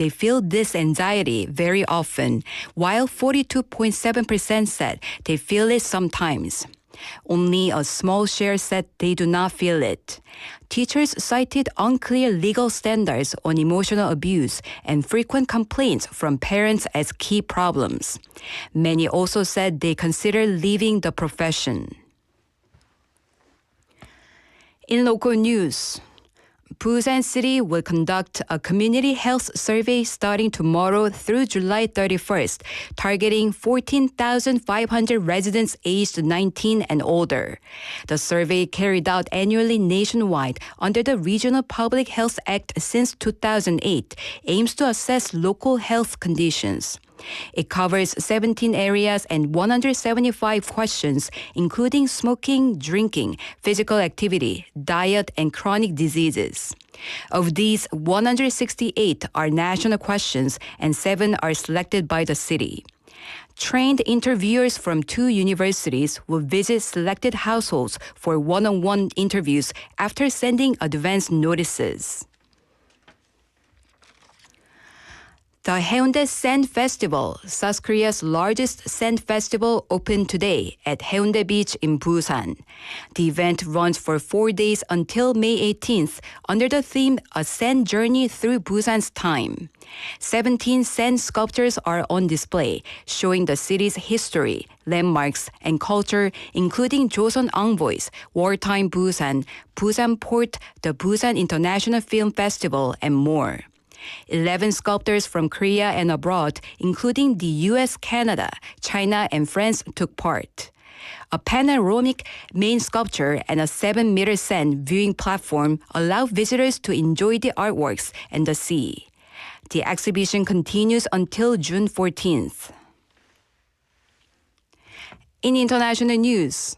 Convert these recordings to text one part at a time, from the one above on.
they feel this anxiety very often, while 42.7% said they feel it sometimes. Only a small share said they do not feel it. Teachers cited unclear legal standards on emotional abuse and frequent complaints from parents as key problems. Many also said they consider leaving the profession. In local news, Busan City will conduct a community health survey starting tomorrow through July 31st, targeting 14,500 residents aged 19 and older. The survey, carried out annually nationwide under the Regional Public Health Act since 2008, aims to assess local health conditions. It covers 17 areas and 175 questions, including smoking, drinking, physical activity, diet, and chronic diseases. Of these, 168 are national questions and 7 are selected by the city. Trained interviewers from 2 universities will visit selected households for one-on-one interviews after sending advance notices. The Haeundae Sand Festival, South Korea's largest sand festival, opened today at Haeundae Beach in Busan. The event runs for 4 days until May 18th under the theme A Sand Journey Through Busan's Time. 17 sand sculptures are on display, showing the city's history, landmarks, and culture, including Joseon envoys, wartime Busan, Busan Port, the Busan International Film Festival, and more. 11 sculptors from Korea and abroad, including the US, Canada, China, and France, took part. A panoramic main sculpture and a 7-meter sand viewing platform allow visitors to enjoy the artworks and the sea. The exhibition continues until June 14th. In international news,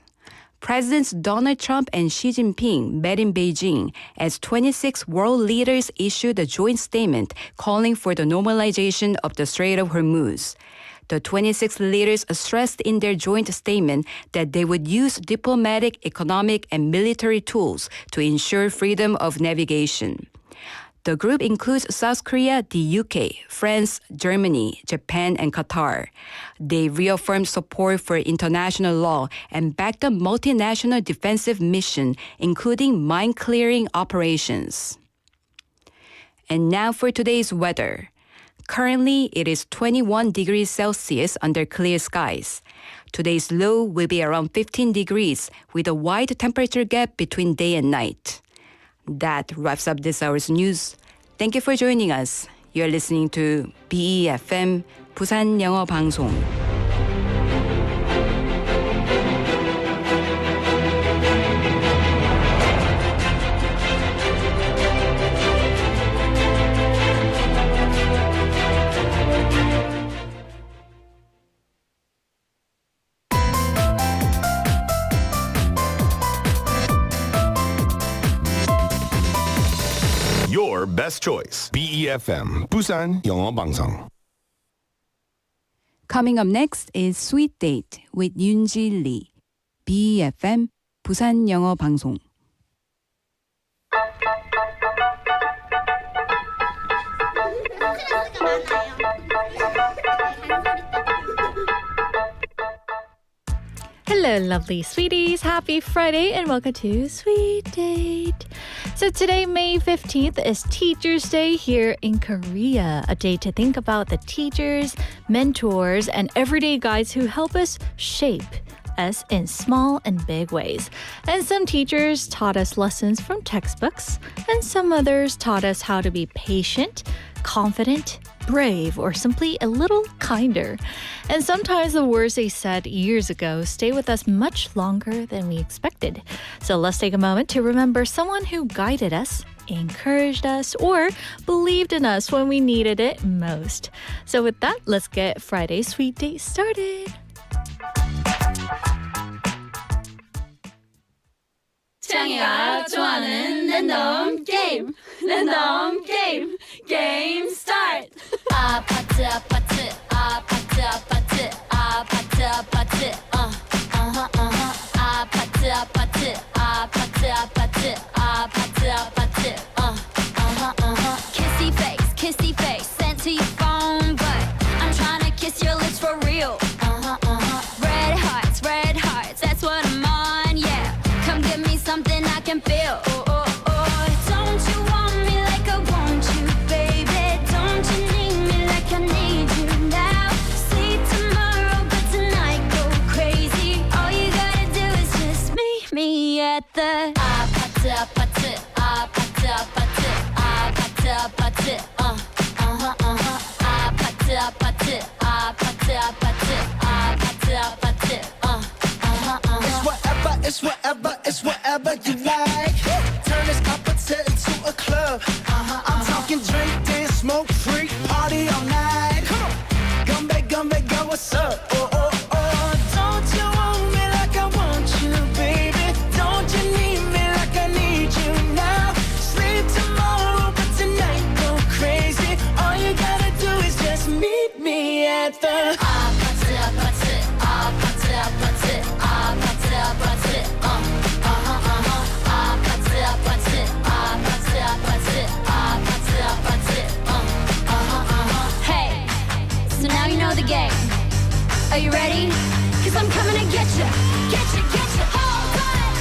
Presidents Donald Trump and Xi Jinping met in Beijing as 26 world leaders issued a joint statement calling for the normalization of the Strait of Hormuz. The 26 leaders stressed in their joint statement that they would use diplomatic, economic, and military tools to ensure freedom of navigation. The group includes South Korea, the UK, France, Germany, Japan, and Qatar. They reaffirmed support for international law and backed a multinational defensive mission, including mine-clearing operations. And now for today's weather. Currently, it is 21 degrees Celsius under clear skies. Today's low will be around 15 degrees, with a wide temperature gap between day and night. That wraps up this hour's news. Thank you for joining us. You're listening to BEFM 부산영어방송. Your best choice. BEFM 부산영어방송. Coming up next is Sweet Date with Yoonji Lee. BEFM 부산영어방송. Hello, lovely sweeties. Happy Friday and welcome to Sweet Date. So today, May 15th, is Teachers' Day here in Korea. A day to think about the teachers, mentors, and everyday guides who help us shape us in small and big ways. And some teachers taught us lessons from textbooks, and some others taught us how to be patient, confident, brave, or simply a little kinder. And sometimes the words they said years ago stay with us much longer than we expected. So let's take a moment to remember someone who guided us, encouraged us, or believed in us when we needed it most. So with that, let's get Friday's Sweet Date started. 창이가 좋아하는 랜덤 게임 랜덤 게임 게임 스타트 아파트 아파트 아파트 아파트 아파트 아파트 아파트 아파트 아파트 아파트 아파트 아파트 kissy face sense party all night. Come on. Come back, girl, what's up? Oh, oh, oh. Don't you want me like I want you, baby? Don't you need me like I need you now? Sleep tomorrow, but tonight go crazy. All you gotta do is just meet me at the 아파트 아파트 아파트 아파트 아파트 아파트 아파트 아파트 아파트 아파트 아파트 Hey, so now you know the game. Are you ready? Cause I'm coming to get you, get you, get you. Hold on,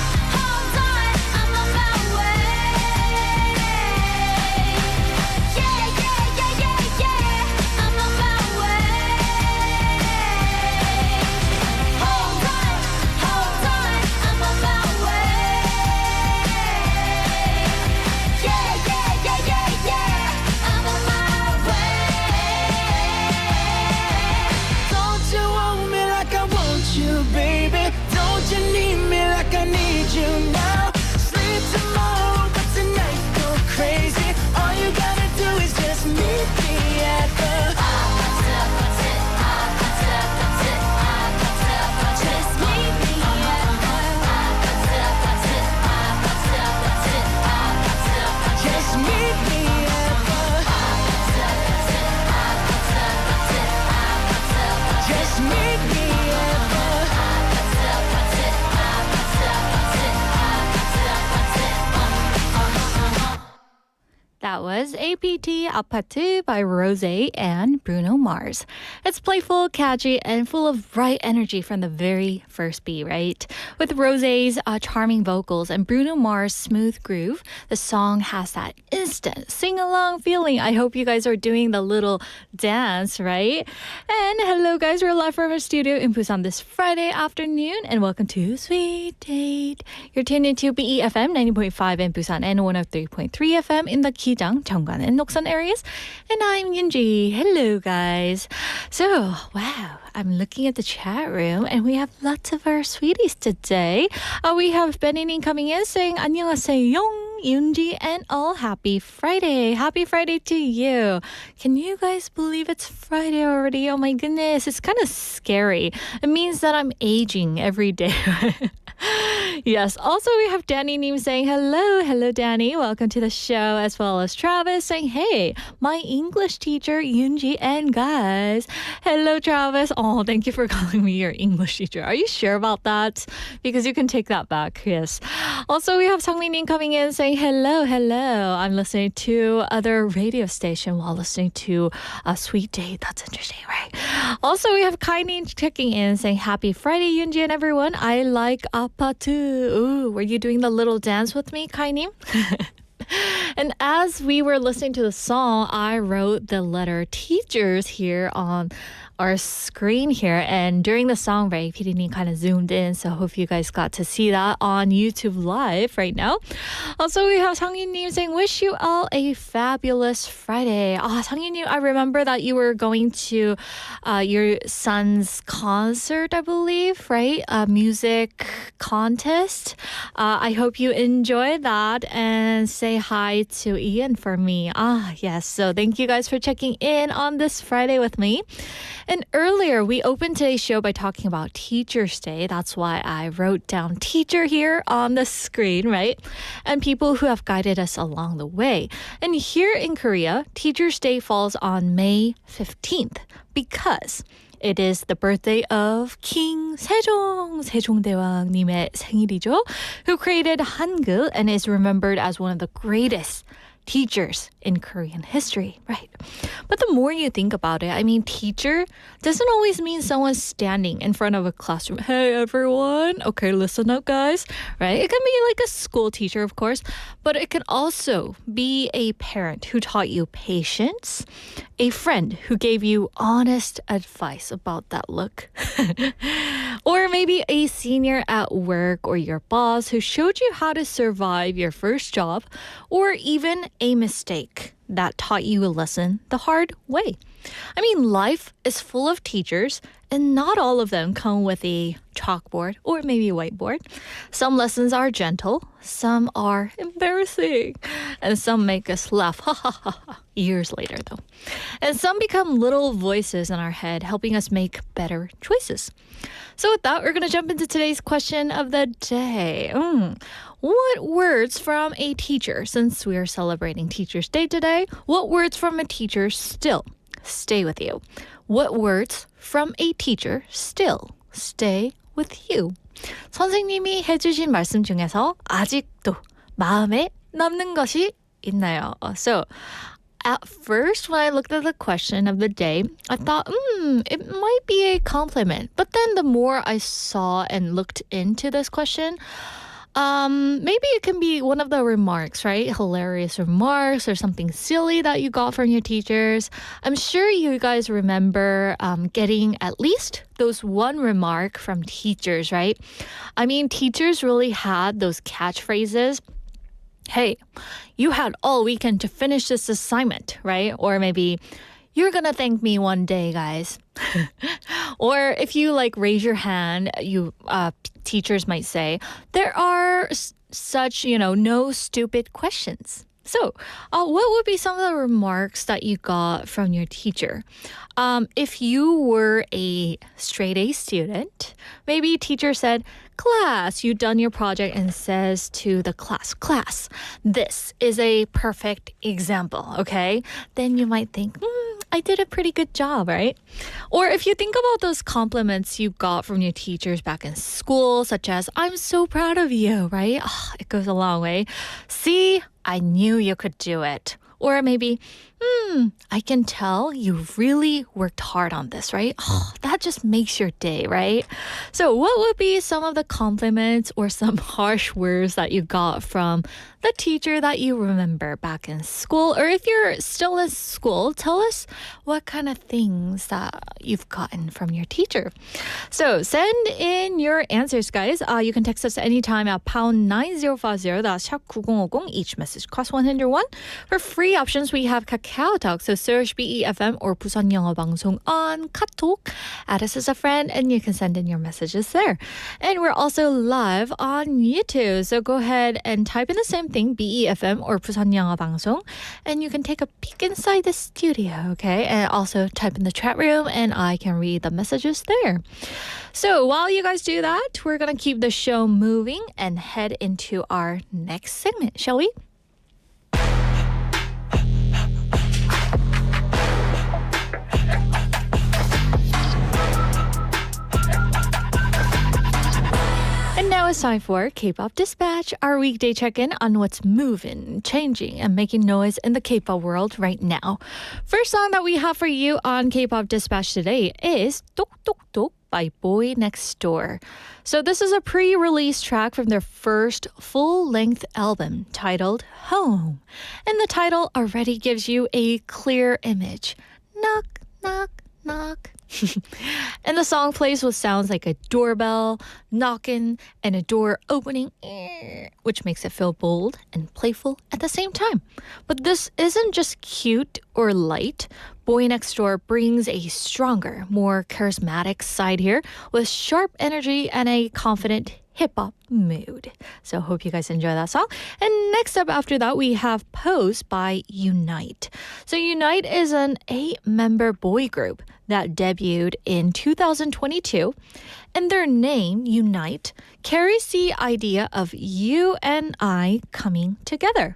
I'm on my way. Yeah, yeah, yeah, yeah, yeah, I'm on my way. Hold on, I'm on my way. Yeah, yeah, yeah, yeah, yeah, I'm on my way. Don't you want me like I want you, baby? Don't you need me like I need you now? Sleep tomorrow, but tonight go crazy. All you gotta do is just meet me at the Just meet me just meet me at the just meet me at That was APT 아파트 by Rose and Bruno Mars. It's playful, catchy, and full of bright energy from the very first beat, right? With Rose's charming vocals and Bruno Mars' smooth groove, the song has that instant sing-along feeling. I hope you guys are doing the little dance, right? And hello guys, we're live from our studio in Busan this Friday afternoon, and welcome to Sweet Date. You're tuned into BEFM 90.5 in Busan and 103.3 FM in the Kijang, Cheonggan, and Noksan areas. And I'm Yunji. Hello guys. So, wow, I'm looking at the chat room and we have lots of our sweeties today. We have Beninin coming in saying 안녕하세요. Yunji and all happy Friday. Happy Friday to you. Can you guys believe it's Friday already? Oh my goodness, it's kind of scary. It means that I'm aging every day. Yes, also we have Danny Neem saying hello. Hello, Danny. Welcome to the show, as well as Travis saying, hey, my English teacher, Yunji, and guys. Hello, Travis. Oh, thank you for calling me your English teacher. Are you sure about that? Because you can take that back, yes. Also, we have Sangmin Ning coming in saying, hello. I'm listening to other radio station while listening to a Sweet Date. That's interesting, right? Also, we have Kainin checking in saying, happy Friday, Yunji and everyone. I like 아파트. Ooh, were you doing the little dance with me, Kainin? And as we were listening to the song, I wrote the letter teachers here on our screen here. And during the song, right, PD님 kind of zoomed in. So I hope you guys got to see that on YouTube Live right now. Also, we have Sanghyun님 saying, wish you all a fabulous Friday. Sanghyun님, I remember that you were going to your son's concert, I believe, right? A music contest. I hope you enjoyed that and say hi to Ian for me. Yes. So thank you guys for checking in on this Friday with me. And earlier, we opened today's show by talking about Teacher's Day. That's why I wrote down teacher here on the screen, right? And people who have guided us along the way. And here in Korea, Teacher's Day falls on May 15th because it is the birthday of King 세종대왕님의 생일이죠, who created Hangul and is remembered as one of the greatest teachers in Korean history, right? But the more you think about it, I mean, teacher doesn't always mean someone standing in front of a classroom. Hey, everyone. Okay, listen up, guys. Right? It can be like a school teacher, of course, but it can also be a parent who taught you patience, a friend who gave you honest advice about that look, or maybe a senior at work or your boss who showed you how to survive your first job, or even a mistake that taught you a lesson the hard way? I mean, life is full of teachers, and not all of them come with a chalkboard or maybe a whiteboard. Some lessons are gentle, some are embarrassing, and some make us laugh years later though. And some become little voices in our head helping us make better choices. So with that, we're going to jump into today's question of the day. What words from a teacher, since we are celebrating Teacher's Day today, what words from a teacher still stay with you? What words from a teacher still stay with you? 선생님이 해주신 말씀 중에서 아직도 마음에 남는 것이 있나요? So, at first, when I looked at the question of the day, I thought, it might be a compliment. But then the more I saw and looked into this question, maybe it can be one of the remarks, right? Hilarious remarks or something silly that you got from your teachers. I'm sure you guys remember getting at least those one remark from teachers, right? I mean, teachers really had those catchphrases. Hey, you had all weekend to finish this assignment, right? Or maybe, you're gonna thank me one day, guys. Or if you raise your hand, you teachers might say, there are such, no stupid questions. So, what would be some of the remarks that you got from your teacher? If you were a straight A student, maybe teacher said, class, you've done your project, and says to the class, this is a perfect example, okay? Then you might think, I did a pretty good job, right? Or if you think about those compliments you got from your teachers back in school, such as, I'm so proud of you, right? It goes a long way. See, I knew you could do it. Or maybe, I can tell you really worked hard on this, right? That just makes your day, right? So what would be some of the compliments or some harsh words that you got from the teacher that you remember back in school? Or if you're still in school, tell us what kind of things that you've gotten from your teacher. So send in your answers, guys. You can text us anytime at pound 9050. That's 샵 9050. Each message costs 101. For free options, we have Kakao Talk. So search BEFM or 부산영어방송 on 카톡. Add us as a friend and you can send in your messages there. And we're also live on YouTube. So go ahead and type in the same thing, BEFM or 부산영어방송, and you can take a peek inside the studio, okay? And also type in the chat room and I can read the messages there. So while you guys do that, we're going to keep the show moving and head into our next segment, shall we? And now it's time for Kpop Dispatch, our weekday check-in on what's moving, changing, and making noise in the K-pop world right now. First song that we have for you on Kpop Dispatch today is Tok Tok Tok by BOYNEXTDOOR. So this is a pre-release track from their first full-length album titled Home. And the title already gives you a clear image. Knock, knock, knock. And the song plays with sounds like a doorbell, knocking, and a door opening, which makes it feel bold and playful at the same time. But this isn't just cute or light. BOYNEXTDOOR brings a stronger, more charismatic side here with sharp energy and a confident hip-hop mood. So hope you guys enjoy that song. And next up after that, we have Pose by YOUNITE. So YOUNITE is an 8-member boy group that debuted in 2022. And their name, YOUNITE, carries the idea of you and I coming together.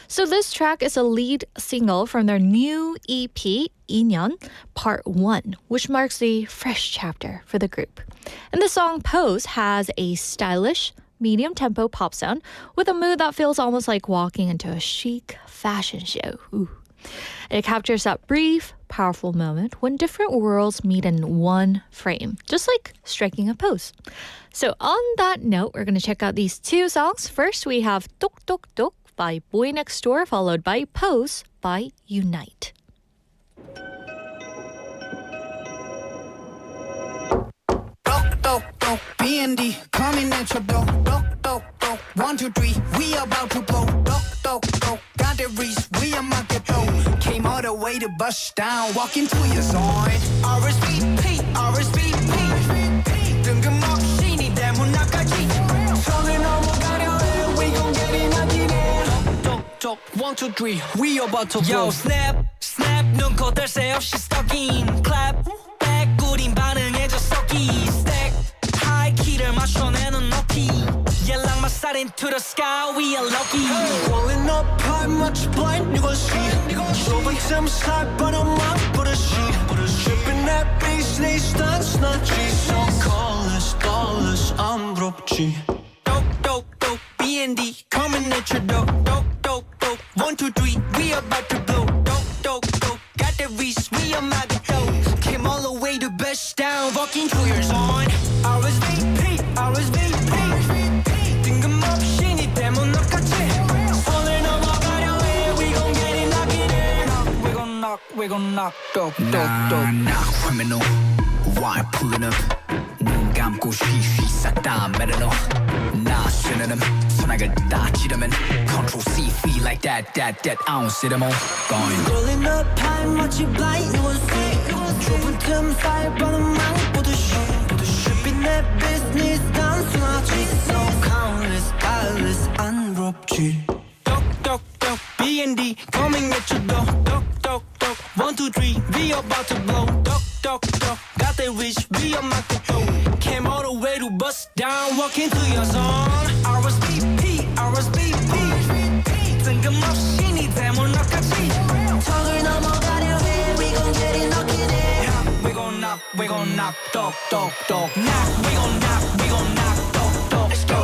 So this track is a lead single from their new EP, INYUN Part.1, which marks a fresh chapter for the group. And the song Pose has a stylish, medium-tempo pop sound with a mood that feels almost like walking into a chic fashion show. Ooh. It captures that brief, powerful moment when different worlds meet in one frame, just like striking a pose. So on that note, we're going to check out these two songs. First, we have Tok Tok Tok by BOYNEXTDOOR, followed by Pose by YOUNITE. B&D coming at your door. 1, 2, 3, we about to blow. Got the reach, we are market flow. bust down, walk into your zone. RSVP, RSVP. 뜬금없이 네 대문나까지 손을 넘어가려 해. We gon' get it again. 톡톡톡 1, 2, 3 We about to go. Yo snap, snap 눈코 뜰 새 없이 stalking. Clap back 우린 반응해줘 썩기. Stack high 키를 맞춰내는 높이. 연락 마살인 to the sky we are lucky. Rolling up high much blind you gon' see. 좁은 틈 살 뻔한 부르시. Tripping that bass 내 stunts 나지. So call us 안 부럽지. 똑똑똑 B&D coming at your door. 똑똑똑 1, 2, 3 we about to blow. 똑똑똑 got the reach we are mad though. Came all the way to best down walking through your zone. RSVP RSVP. 뜬금없이 네 대문 너까지 손을 넘어가려 해. We gon' get it knocking in. We gon' knock 똑똑똑. knock criminal why pulling up 눈 감고 쉬쉬 싹 다 매려놓 나 쓰는 손악을 다 찌르면 Control C feel like that I don't see them all going. Rolling up high 마치 blind you will see. 좁은 틈 살 뻔한 망 보듯이. Tripping that business 단순하지. So countless 안 부럽지. 똑똑똑 B&D coming at your door. 똑똑똑 1, 2, 3 we about to blow. 똑똑똑 got that reach we are not the flow. Came all the way to bust down walk into your zone. RSVP RSVP. 뜬금없이 네 대문 너까지 턱을 넘어가려 해. We gon' get it knocking in. We gon' knock 똑똑똑. Knock we gon' knock 똑똑. Let's go.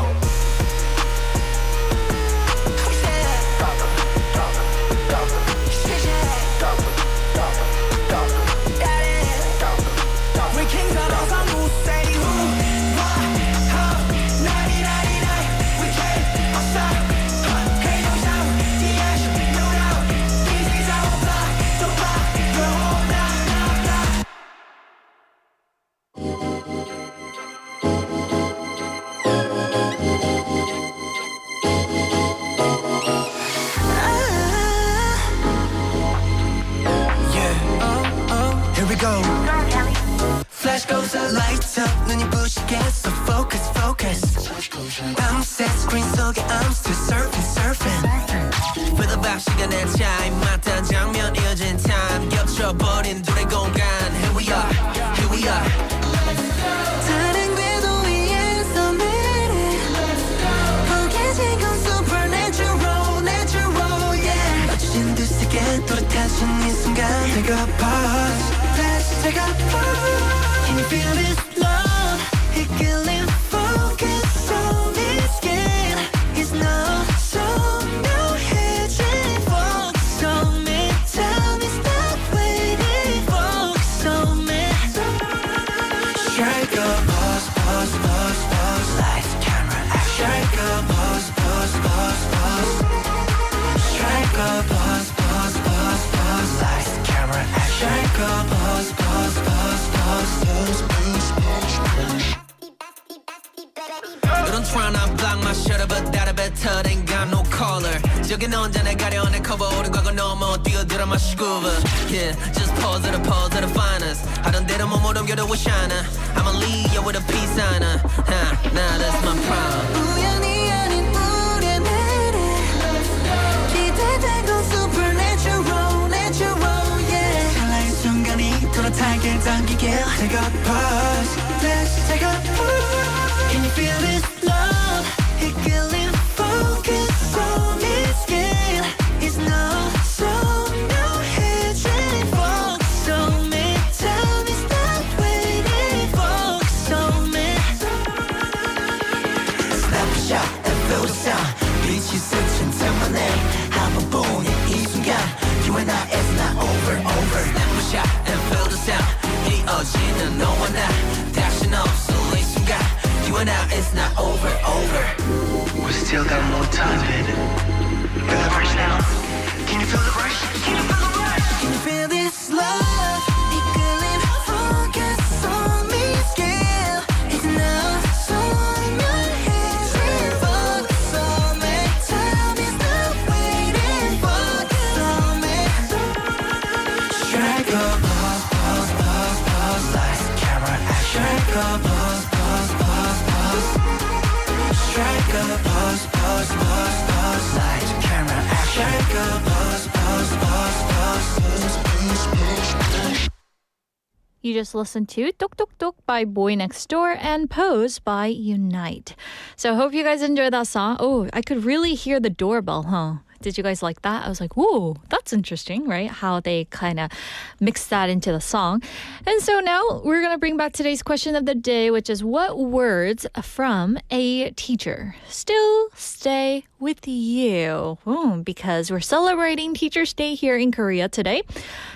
Flash goes up, lights up, 눈이 부시겠어. Focus, focus. 밤새 스크린 속에 I'm still surfing. With a 밥 시간의 차이 맞닿은 장면 이어진 time 겹쳐버린 둘의 공간. Here we are. 다른 궤도 위에서 내려. 포개진 건 supernatural, yeah. 맞추신 듯 세게 또렷하신 이 순간. Take a pause, let's take a pause. Can you feel this love? 이끌린 focus on this skin. It's not so 묘해진 focus on me. Tell me stop waiting, focus on me. Strike a pause, pause, pause, pause. Lights, camera, action. Strike a pause, pause, pause, pause. Strike a pause, pause, pause, pause. Lights, camera, action. Strike a pause, pause, pause, pause. Don't try not block my shutter, but that I better ain't got no color. 저긴 언제나 가려내 cover 오른 과거 넘어 뛰어들어 my scuba. Yeah, just pause at the finest. 하던 대로 몸을 옮겨도 we shine. I'ma leave you with a peace sign. Nah, that's my problem. 우연히 아닌 우리의 내래. 기대된 건 supernatural, yeah. 찰나의 순간이 돌아타길 당기게. Take a pause, let's take a pause. Can you feel this love? 이끌린 focus on this skin. It's not so 묘해진 focus on me. Tell me stop waiting, focus on me. Snapshot and feel the sound. 빛이 스친 틈만에 한번 보는 이 순간. You and I is not over. Snapshot and feel the sound. 이어지는 너와 나 다신 없어 이 순간. You and I, it's not over. We still got more time, baby. Feel the rush now. Can you feel the rush? Can you feel this love? 이끌린 focus on me scale. It's not so 묘해진 focus on me. Tell me stop waiting, focus on me. a pose, pose, pose, pose. Strike a pose, pose, pose, pose. Lights, camera, action. Strike a pose, pose, pose, pose, pose, pose, pose. You just listened to Tok Tok Tok by BOYNEXTDOOR and Pose by UNITE. So I hope you guys enjoyed that song. Oh, I could really hear the doorbell, huh? Did you guys like that? I was like, whoa, that's interesting, right? How they kind of mixed that into the song. And so now we're going to bring back today's question of the day, which is what words from a teacher still stay with you? Because we're celebrating Teacher's Day here in Korea today.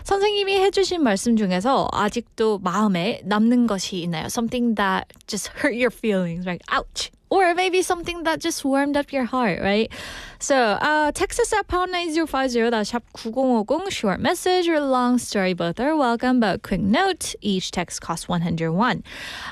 선생님이 해주신 말씀 중에서 아직도 마음에 남는 것이 있나요? Something that just hurt your feelings, right? Ouch. Or maybe something that just warmed up your heart, right? So, text us at pound 9050, that's 샵 9050, short message or long story, both are welcome, but quick note, each text costs 101.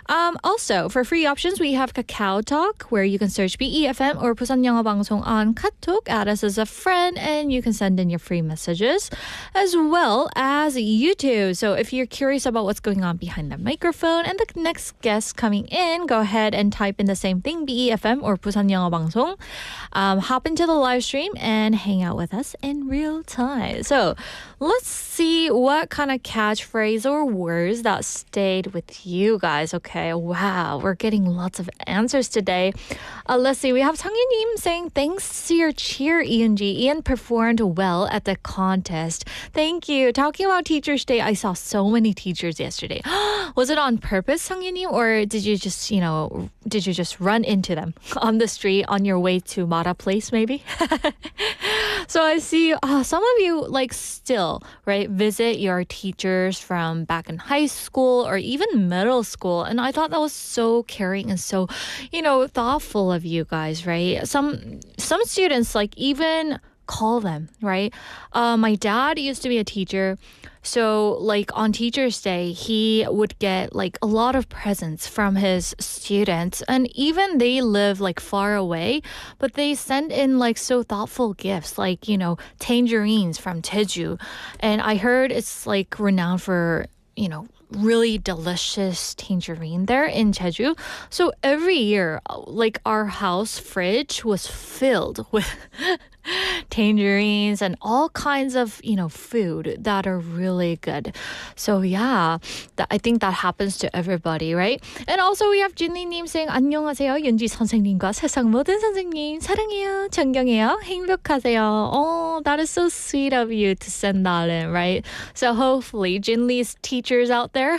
Also, for free options, we have Kakao Talk, where you can search BEFM or 부산영어방송 on Katok, add us as a friend, and you can send in your free messages, as well as YouTube. So if you're curious about what's going on behind the microphone and the next guest coming in, go ahead and type in the same thing, BEFM or 부산영어방송. Hop into the live stream and hang out with us in real time. So let's see what kind of catchphrase or words that stayed with you guys. Okay, wow, we're getting lots of answers today. Let's see, we have 상윤님 saying, thanks to your cheer, ENG. Ian performed well at the contest. Thank you. Talking about Teacher's Day, I saw so many teachers yesterday. Was it on purpose, 상윤님, or did you just run into them on the street on your way to Mara Place, maybe? So I see some of you still, right, visit your teachers from back in high school or even middle school. And I thought that was so caring and so, thoughtful of you guys, right? Some students even call them, right? My dad used to be a teacher. So on Teacher's Day, he would get a lot of presents from his students. And even they live far away, but they send in so thoughtful gifts, tangerines from Jeju. And I heard it's renowned for, really delicious tangerine there in Jeju. So every year, our house fridge was filled with tangerines and all kinds of, food that are really good. So yeah, I think that happens to everybody, right? And also we have Jinli님 saying, 안녕하세요. 윤지 선생님과 세상 모든 선생님 사랑해요. 존경해요. 행복하세요. Oh, that is so sweet of you to send that in, right? So hopefully Jinli's teachers out there,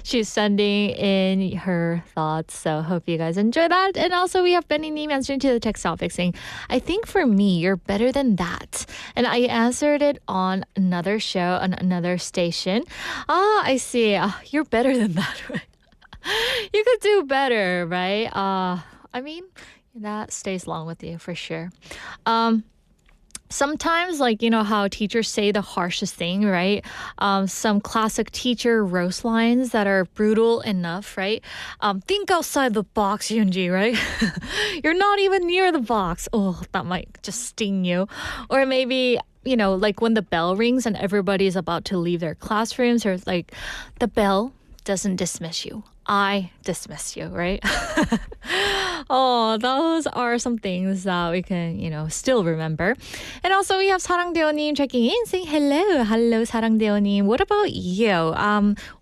she's sending in her thoughts. So hope you guys enjoy that. And also we have Benny님 answering to the text topic saying, I think for me, you're better than that. And I answered it on another show, on another station. I see. You're better than that, right? You could do better, right? I mean, that stays along with you for sure. Sometimes, how teachers say the harshest thing, right? Some classic teacher roast lines that are brutal enough, right? Think outside the box, Yoonji, right? You're not even near the box. Oh, that might just sting you. Or maybe, when the bell rings and everybody's about to leave their classrooms, or the bell doesn't dismiss you. I dismiss you, right? Oh, those are some things that we can, still remember. And also we have 사랑대호님 checking in, saying hello. Hello, 사랑대호님. What about you?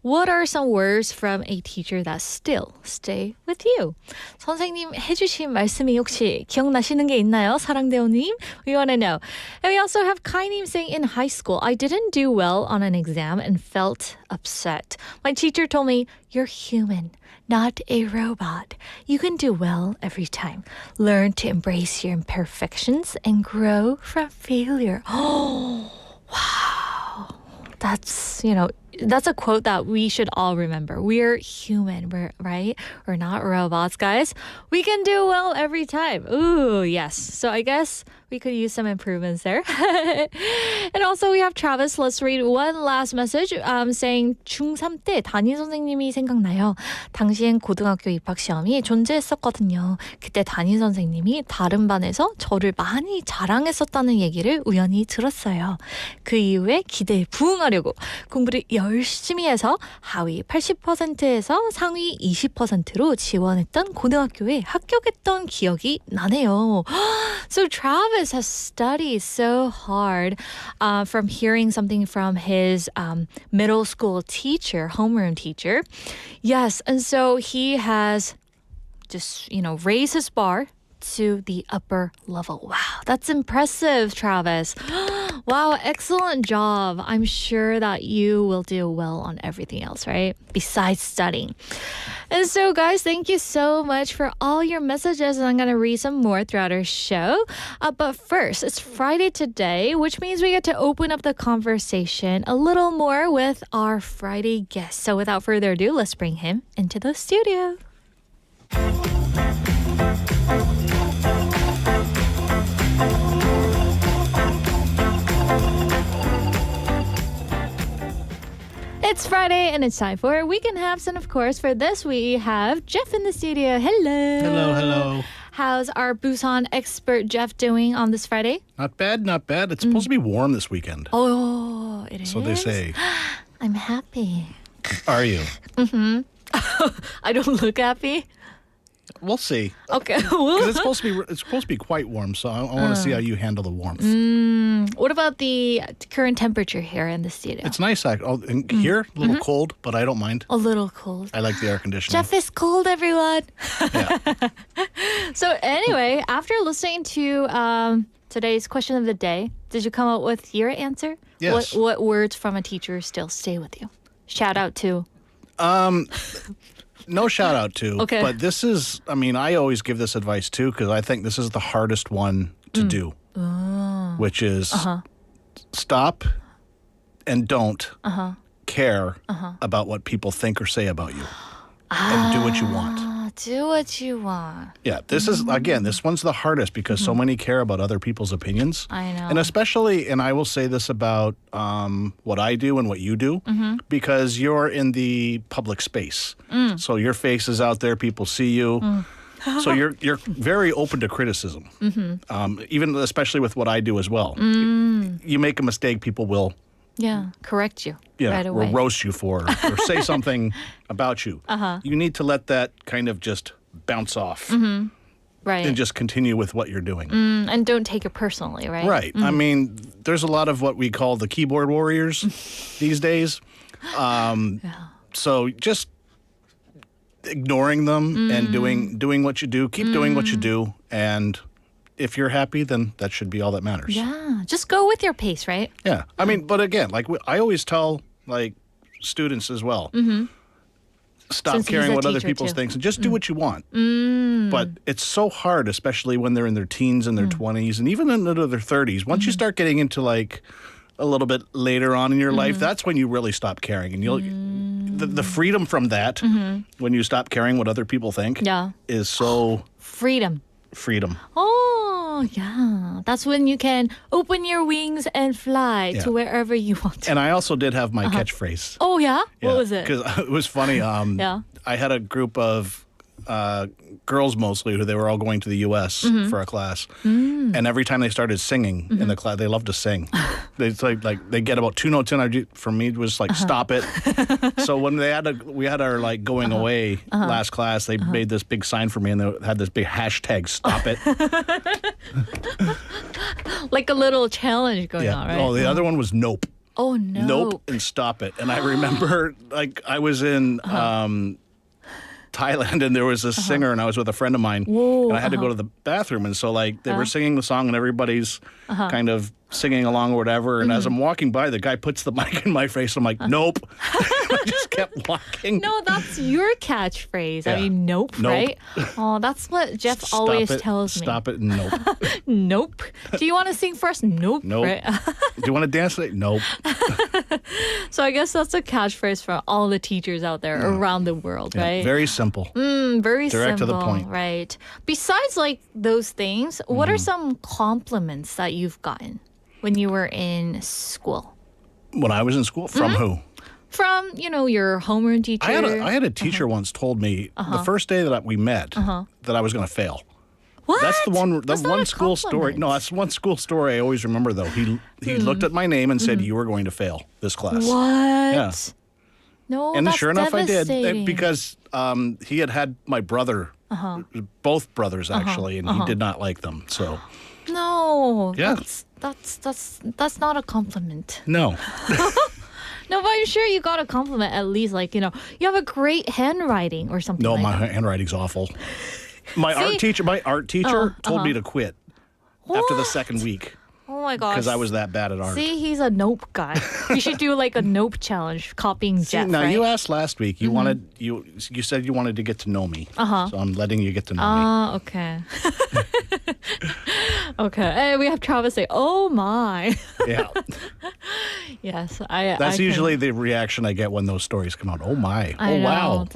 What are some words from a teacher that still stay with you? 선생님 해주신 말씀이 혹시 기억나시는 게 있나요? 사랑대호님? We want to know. And we also have Kai님 saying, in high school, I didn't do well on an exam and felt upset. My teacher told me, you're human, not a robot. You can do well every time. Learn to embrace your imperfections and grow from failure. Oh, wow. That's a quote that we should all remember. We're human, right? We're not robots, guys. We can do well every time. Ooh, yes. So I guess we could use some improvements there. And also we have Travis. Let's read one last message saying 중3 때 담임 선생님이 생각나요. 당시엔 고등학교 입학시험이 존재했었거든요. 그때 담임 선생님이 다른 반에서 저를 많이 자랑했었다는 얘기를 우연히 들었어요. 그 이후에 기대에 부응하려고 공부를 열심히 해서 하위 80%에서 상위 20%로 지원했던 고등학교에 합격했던 기억이 나네요. So Travis has studied so hard from hearing something from his middle school teacher, homeroom teacher. Yes, and so he has just, raised his bar to the upper level. Wow, that's impressive, Travis. Wow, excellent job. I'm sure that you will do well on everything else, right? Besides studying. And so, guys, thank you so much for all your messages. And I'm going to read some more throughout our show. But first, it's Friday today, which means we get to open up the conversation a little more with our Friday guest. So without further ado, let's bring him into the studio. It's Friday and it's time for Weekend Haps, and of course for this we have Jeff in the studio. Hello. Hello. How's our Busan expert Jeff doing on this Friday? Not bad. It's supposed to be warm this weekend. Oh, it is. So they say. I'm happy. Are you? I don't look happy. We'll see. Okay. 'Cause it's supposed to be quite warm, so I want to see how you handle the warmth. What about the current temperature here in the studio? It's nice. Here, a little cold, but I don't mind. A little cold. I like the air conditioning. Jeff is cold, everyone. Yeah. So anyway, after listening to today's question of the day, did you come up with your answer? Yes. What words from a teacher still stay with you? Shout out to. No shout out to. Okay. But this is, I always give this advice too, because I think this is the hardest one to do, which is stop and don't care about what people think or say about you, and do what you want. Do what you want. Yeah, this is, again, this one's the hardest because so many care about other people's opinions. I know. And especially, and I will say this about what I do and what you do, because you're in the public space. So your face is out there, people see you. So you're very open to criticism, even especially with what I do as well. You make a mistake, people will correct you yeah, right away. or roast you for, or say something about you. You need to let that kind of just bounce off Right. and just continue with what you're doing. And don't take it personally, right? Right. There's a lot of what we call the keyboard warriors these days. So just ignoring them and doing what you do, keep doing what you do, and if you're happy, then that should be all that matters. Yeah, just go with your pace, right? Yeah. But again, I always tell students as well, stop Since he's caring a what other teacher, people too. think and just do what you want. But it's so hard, especially when they're in their teens and their 20s and even into their 30s. Once you start getting into a little bit later on in your life, that's when you really stop caring. And you'll the freedom from that, when you stop caring what other people think, is so Freedom. Oh, yeah. That's when you can open your wings and fly Yeah. to wherever you want to. And I also did have my catchphrase. Oh, yeah? What was it? Because it was funny. Yeah. I had a group of girls mostly who they were all going to the U.S. for a class. And every time they started singing in the class, they loved to sing. It's like they get about 2 notes in. For me, it was like, stop it. So when we had our going away last class, they made this big sign for me and they had this big hashtag, stop it. Like a little challenge going on, right? Oh, the other one was nope. Oh, no. Nope and stop it. And I remember I was in Thailand and there was this singer and I was with a friend of mine and I had to go to the bathroom. And so they were singing the song and everybody's kind of singing along or whatever. And as I'm walking by, the guy puts the mic in my face. I'm like, nope. I just kept walking. No, that's your catchphrase. Yeah. Nope, Nope. right? Oh, that's what Jeff Stop always it, tells me. Stop it. Nope. Nope. Do you want to sing first? Nope. Nope. Right? Do you want to dance today? Nope. So I guess that's a catchphrase for all the teachers out there around the world, Yeah, right? very simple. Very direct simple, to the point. Right? Besides those things, what are some compliments that you've gotten when you were in school? When I was in school, from who? From, your homeroom teacher? I had a teacher once told me the first day that we met that I was going to fail. What? That's the one. The That's not one a school story. compliment. No, that's one school story I always remember. Though he looked at my name and said, "You are going to fail this class." What? Yeah. No, And that's sure enough, I did devastating. because he had my brother, both brothers actually, and he did not like them. So No, Yeah. that's not a compliment. no, No, but I'm sure you got a compliment at least, like, you have a great handwriting or something. no, like my that. handwriting's awful. My See? art teacher told me to quit after the second week Oh my gosh. because I was that bad at art. See, he's a nope guy. You should do like a nope challenge, copying See, Jeff. now right? you asked last week. You wanted you said you wanted to get to know me. So I'm letting you get to know me. Okay. Okay. Hey, we have Travis say, "Oh my." Yeah, Yes, that's usually the reaction I get when those stories come out. Oh my! I Oh know. wow!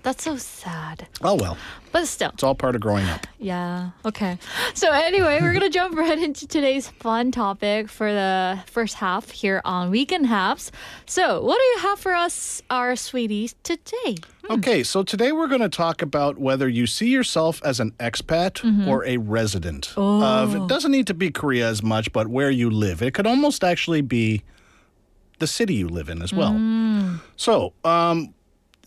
That's so sad. Oh well, But still. it's all part of growing up. Yeah. Okay. So anyway, we're gonna jump right into today's fun topic for the first half here on Weekend Haps. So, what do you have for us, our sweeties, today? Okay, so today we're going to talk about whether you see yourself as an expat or a resident of. It doesn't need to be Korea as much, but where you live. It could almost actually be the city you live in as well. So,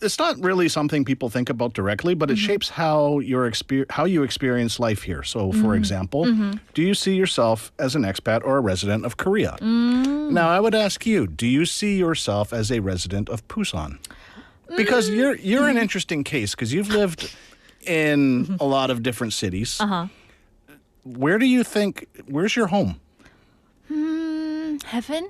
it's not really something people think about directly, but it shapes how you experience life here. So, for example, do you see yourself as an expat or a resident of Korea? Now, I would ask you, do you see yourself as a resident of Busan? Because you're an interesting case because you've lived in a lot of different cities. Where do you think? Where's your home? Heaven?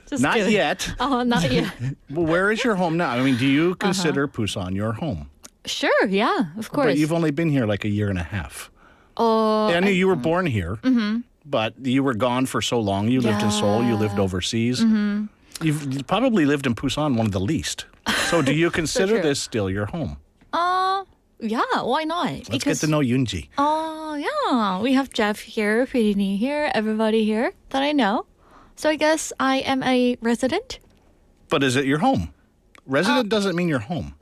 Just Not kidding. yet. Oh, not yet. Well, where is your home now? I mean, do you consider Busan your home? Sure. Yeah. Of course. But you've only been here like a year and a half. Oh. I knew you were born here, but you were gone for so long. You lived in Seoul. You lived overseas. You've probably lived in Busan one of the least. So do you consider true. this still your home? Yeah. Why not? Let's get to know Yoonji. Oh, yeah. We have Jeff here, Pirini here, everybody here that I know. So I guess I am a resident. But is it your home? Resident doesn't mean your home.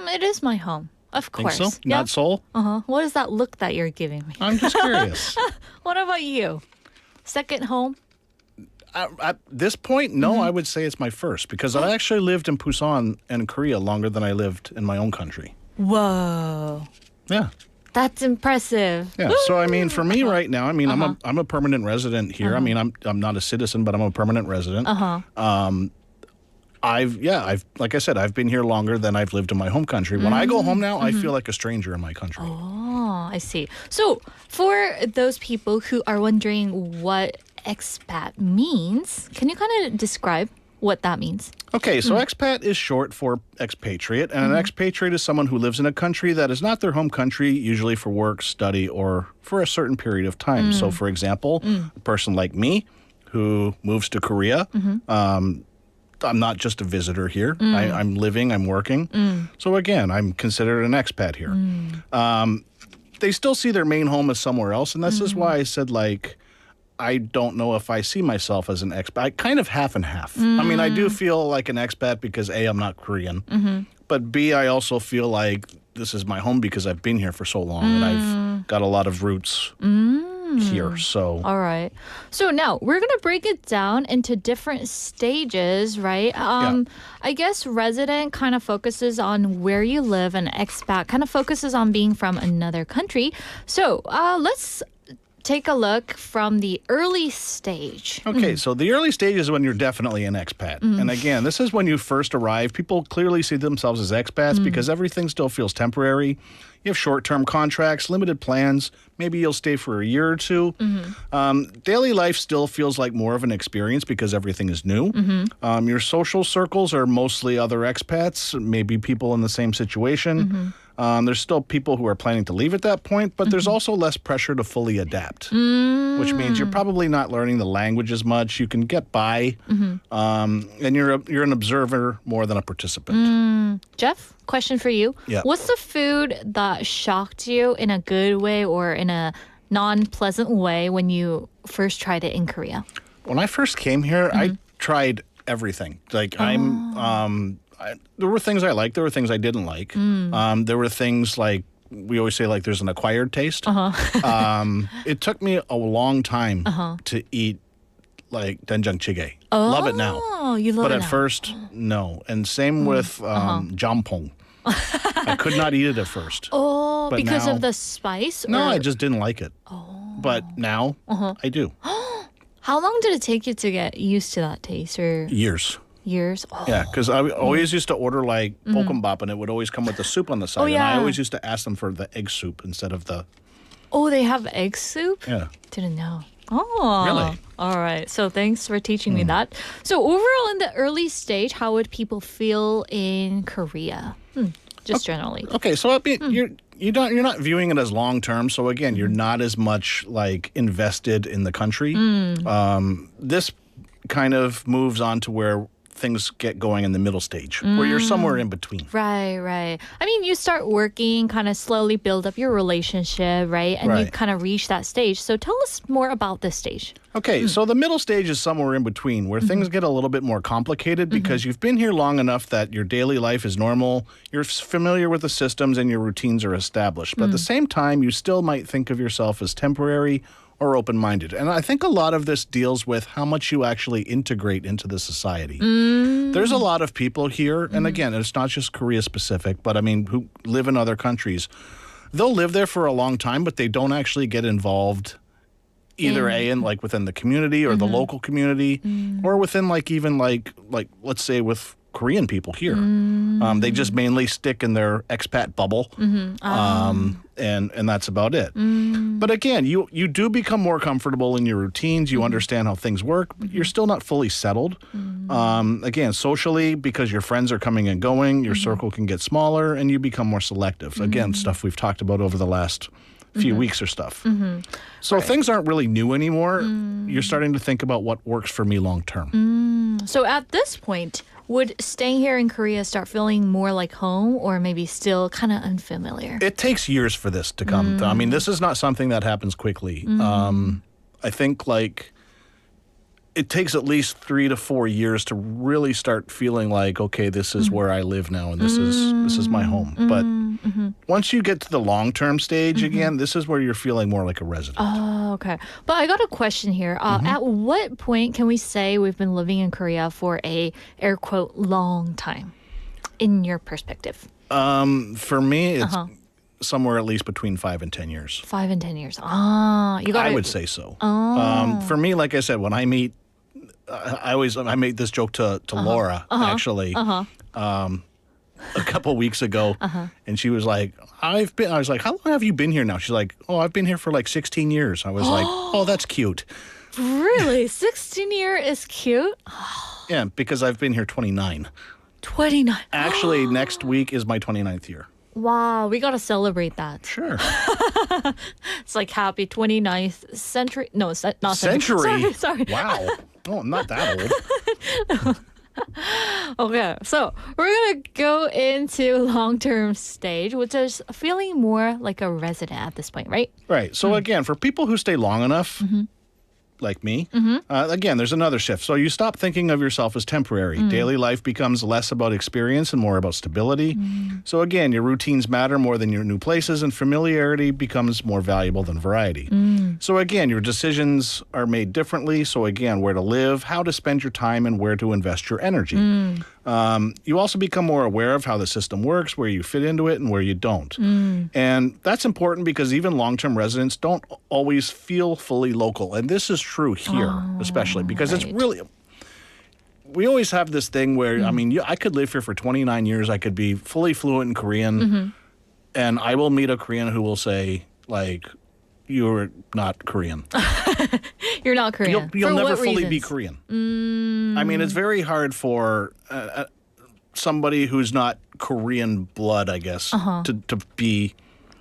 It is my home. Of Think course. so? Yeah. Not Seoul? What is that look that you're giving me? I'm just curious. What about you? Second home? At this point, no, I would say it's my first because I actually lived in Busan and Korea longer than I lived in my own country. Whoa. Yeah. That's impressive. Yeah. So I mean, for me right now, I mean, I'm a permanent resident here. I mean, I'm not a citizen, but I'm a permanent resident. I've like I said, I've been here longer than I've lived in my home country. When I go home now, I feel like a stranger in my country. Oh, I see. So for those people who are wondering what expat means, can you kind of describe what that means? Okay, so expat is short for expatriate, and an expatriate is someone who lives in a country that is not their home country, usually for work, study, or for a certain period of time. So, for example, a person like me who moves to Korea, I'm not just a visitor here. I'm living, I'm working. So again, I'm considered an expat here. They still see their main home as somewhere else, and this is why I said, like, I don't know if I see myself as an expat. Kind of half and half. I mean, I do feel like an expat because A, I'm not Korean, but B, I also feel like this is my home because I've been here for so long and I've got a lot of roots here. So, All right. So now we're going to break it down into different stages, right? I guess resident kind of focuses on where you live and expat kind of focuses on being from another country. So let's take a look from the early stage. okay, so the early stage is when you're definitely an expat. And again, this is when you first arrive. People clearly see themselves as expats because everything still feels temporary. You have short-term contracts, limited plans. Maybe you'll stay for a year or two. Daily life still feels like more of an experience because everything is new. Your social circles are mostly other expats, maybe people in the same situation. There's still people who are planning to leave at that point, but there's also less pressure to fully adapt, which means you're probably not learning the language as much. You can get by, and you're an observer more than a participant. Jeff, question for you. Yeah. What's the food that shocked you in a good way or in a non-pleasant way when you first tried it in Korea? When I first came here, I tried everything. Like there were things I liked. There were things I didn't like. There were things like we always say like there's an acquired taste. It took me a long time to eat like doenjang jjigae. Love it now. Oh, you love But it at now. first, no. And same with jampong. I could not eat it at first. Oh, But because now- of the spice? No, or- I just didn't like it. But now I do. How long did it take you to get used to that taste? Or Years. years? Oh. Yeah, because I always used to order like bokkeumbap, and it would always come with the soup on the side. And I yeah. always used to ask them for the egg soup instead of the. Oh, they have egg soup? Yeah. Didn't know. Oh. Really? All right. So thanks for teaching me that. So overall, in the early stage, how would people feel in Korea? Just generally. Okay, so I mean, you're not viewing it as long term. So again, you're not as much like invested in the country. This kind of moves on to where things get going in the middle stage, where you're somewhere in between. Right, right. I mean, you start working, kind of slowly build up your relationship, right? And you Right. kind of reach that stage. So tell us more about this stage. Okay, so the middle stage is somewhere in between where things get a little bit more complicated because you've been here long enough that your daily life is normal, you're familiar with the systems, and your routines are established. But at the same time, you still might think of yourself as temporary or open-minded. And I think a lot of this deals with how much you actually integrate into the society. There's a lot of people here, and again, it's not just Korea-specific, but I mean, who live in other countries. They'll live there for a long time, but they don't actually get involved either in like within the community or the local community or within like even like let's say with Korean people here. They just mainly stick in their expat bubble, and that's about it. But again, you do become more comfortable in your routines. You understand how things work, but you're still not fully settled. Again, socially, because your friends are coming and going, your circle can get smaller, and you become more selective. Again, stuff we've talked about over the last few weeks or stuff. So things aren't really new anymore. You're starting to think about what works for me long term. So at this point, would staying here in Korea start feeling more like home or maybe still kind of unfamiliar? It takes years for this to come. I mean, this is not something that happens quickly. I think like it takes at least 3 to 4 years to really start feeling like, okay, this is where I live now, and this is my home. But once you get to the long-term stage again, this is where you're feeling more like a resident. Oh, okay. But I got a question here. At what point can we say we've been living in Korea for a air quote long time, in your perspective? For me, it's somewhere at least between 5 and 10 years. 5 and 10 years. Ah, you got. I would say so. For me, like I said, when I meet, I made this joke to Laura actually a couple weeks ago, and she was like, I was like, how long have you been here now? She's like, oh, I've been here for like 16 years. I was like, oh, that's cute. Really? 16 year is cute? Yeah, because I've been here 29. 29. Actually, next week is my 29th year. Wow, we got to celebrate that. Sure. It's like happy 29th century. No, it's not Century? Sorry. Wow. Oh, I'm not that old. Okay, so we're going to go into long-term stage, which is feeling more like a resident at this point, right? Right. So again, for people who stay long enough, like me, again, there's another shift. So you stop thinking of yourself as temporary. Daily life becomes less about experience and more about stability. So again, your routines matter more than your new places, and familiarity becomes more valuable than variety. So again, your decisions are made differently. So again, where to live, how to spend your time, and where to invest your energy. You also become more aware of how the system works, where you fit into it and where you don't. And that's important because even long-term residents don't always feel fully local. And this is true here, especially because it's really... We always have this thing where, I mean, I could live here for 29 years. I could be fully fluent in Korean. And I will meet a Korean who will say, like, you're not Korean. You're not Korean. You'll For never what fully be reasons? Korean. I mean, it's very hard for somebody who's not Korean blood, I guess, to be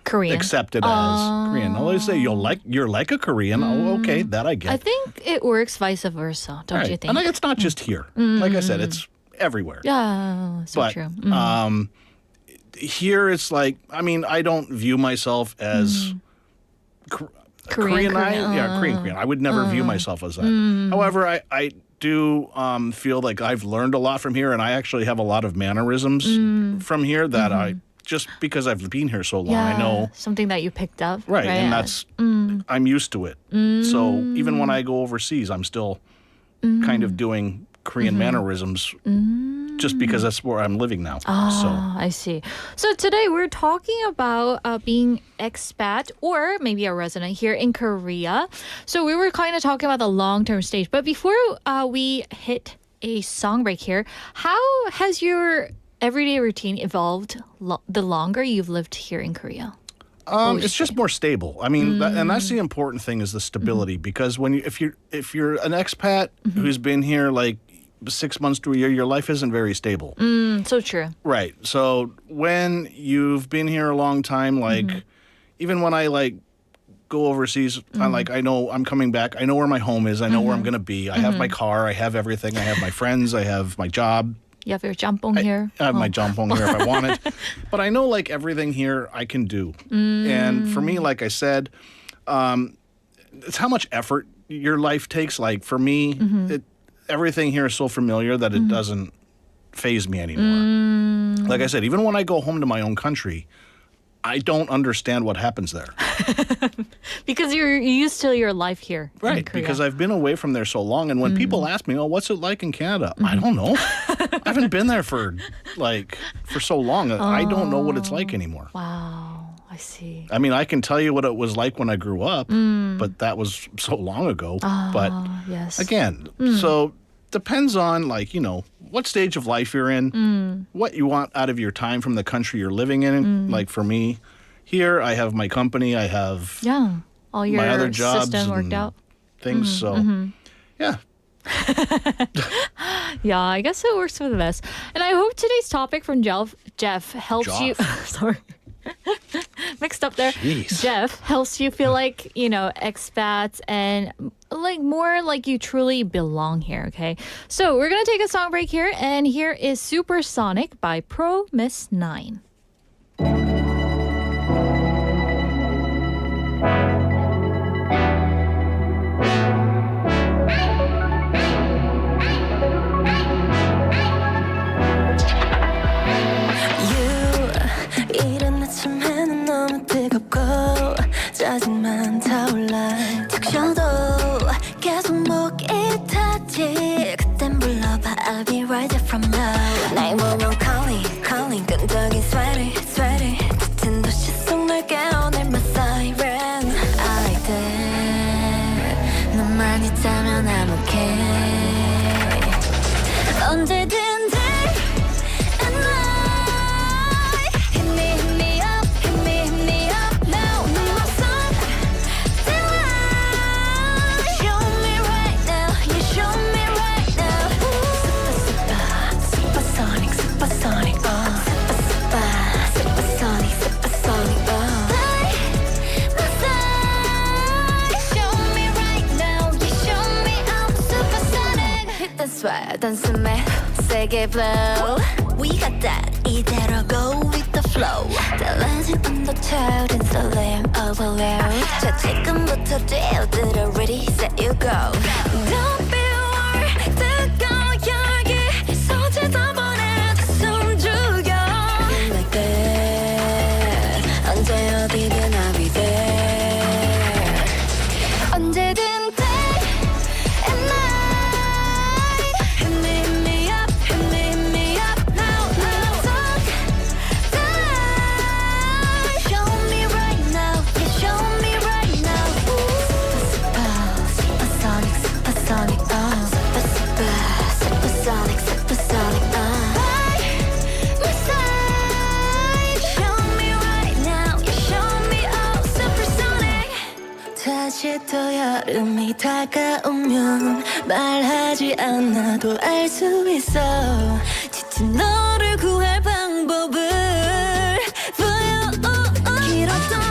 Korean. accepted as Korean. I'll always say you're like a Korean. Oh, okay, that I get. I think it works vice versa, don't Right. you think? And it's not just here. Like I said, it's everywhere. Yeah, so But true. here it's like, I mean, I don't view myself as Korean. Korean. I would never view myself as that. However, I do feel like I've learned a lot from here, and I actually have a lot of mannerisms from here that I just because I've been here so long, I know. Something that you picked up. Right, and that's, I'm used to it. So even when I go overseas, I'm still kind of doing Korean mannerisms just because that's where I'm living now. I see. So today we're talking about being expat or maybe a resident here in Korea. So we were kind of talking about the long-term stage. But before we hit a song break here, how has your everyday routine evolved the longer you've lived here in Korea? It's just more stable. I mean, and that's the important thing is the stability. Because when if you're an expat who's been here like 6 months to a year, your life isn't very stable. So true. Right. So when you've been here a long time, like even when I like go overseas, I know I'm coming back. I know where my home is. I know where I'm gonna be. I have my car. I have everything. I have my friends. I have my job. You have your jampong here. I have my jampong here if I want it. But I know like everything here I can do. And for me, like I said, it's how much effort your life takes. Like for me, everything here is so familiar that it doesn't faze me anymore. Like I said, even when I go home to my own country, I don't understand what happens there. Because you're used to your life here. Right, in Korea. because I've been away from there so long. And when people ask me, oh, what's it like in Canada? I don't know. I haven't been there for so long. I don't know what it's like anymore. Wow, I see. I mean, I can tell you what it was like when I grew up, but that was so long ago. But Yes. again, so depends on like, what stage of life you're in, what you want out of your time from the country you're living in. Like for me, here I have my company, I have all your my other jobs system worked and out. things. So yeah. Yeah, I guess it works for the best. And I hope today's topic from Jeff helps you. Sorry. Mixed up there. Jeez. Jeff helps you feel like, expats and like more like you truly belong here, okay? So we're going to take a song break here, and here is Supersonic by Pro Miss 9. 짜증만 타올라 툭 쉬어도 계속 목이 타지 그땐 불러봐 I'll be right there from now 날 보면 calling 끈적인 sweaty 짙은 도시 속 널 깨워낼 my siren I like that 너만 있다면 I'm okay 언제든 단숨에 세게 blow We got that 이대로 go with the flow 달라진 온도철 인솔레임 overload 자 지금부터 뛰어들어 ready set you go Don't be worried 뜨거운 열기 쏟아져 보내 숨 죽여 Like that 언제 어디든 I'll be there 언제든 다시 또 여름이 다가오면 말하지 않아도 알 수 있어 지친 너를 구할 방법을 보여 길었던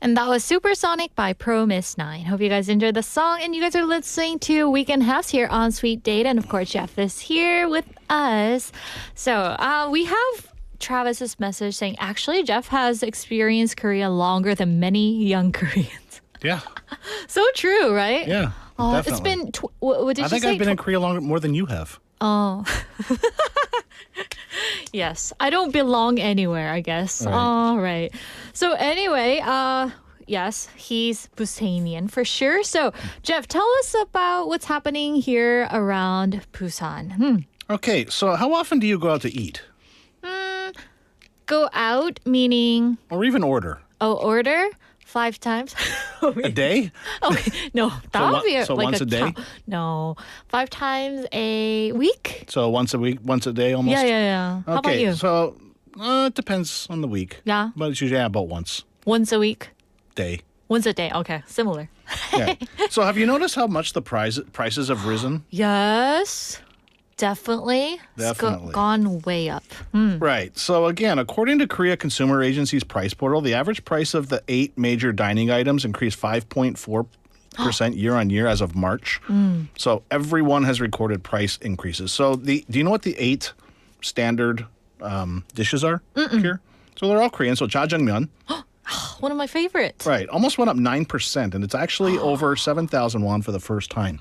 And that was Supersonic by Promise 9. Hope you guys enjoyed the song. And you guys are listening to Weekend Haps here on Sweet Date. And of course, Jeff is here with us. So we have Travis's message saying, actually, Jeff has experienced Korea longer than many young Koreans. Yeah. So true, right? Yeah. It's Definitely. been, what did you say? I think I've been in Korea more than you have. Oh. Yes, I don't belong anywhere, I guess. Right. All right. So anyway, yes, he's Busanian for sure. So Jeff, tell us about what's happening here around Busan. Okay, so how often do you go out to eat? Go out meaning Or even order? order 5 times A day? Okay, no, that would be so like once a day? No, 5 times a week. So once a week, once a day almost? Yeah. How about you? So it depends on the week. Yeah. But it's usually about once Once a week. day. Once a day. Okay, similar. Yeah. So have you noticed how much the prices have risen? Yes, definitely. Definitely. Gone way up. Right. So again, according to Korea Consumer Agency's price portal, the average price of the 8 major dining items increased 5.4% year on year as of March. So everyone has recorded price increases. So do you know what the 8 standard dishes are here? So they're all Korean. So jjajangmyeon. One of my favorites. Right. Almost went up 9%, and it's actually over 7,000 won for the first time.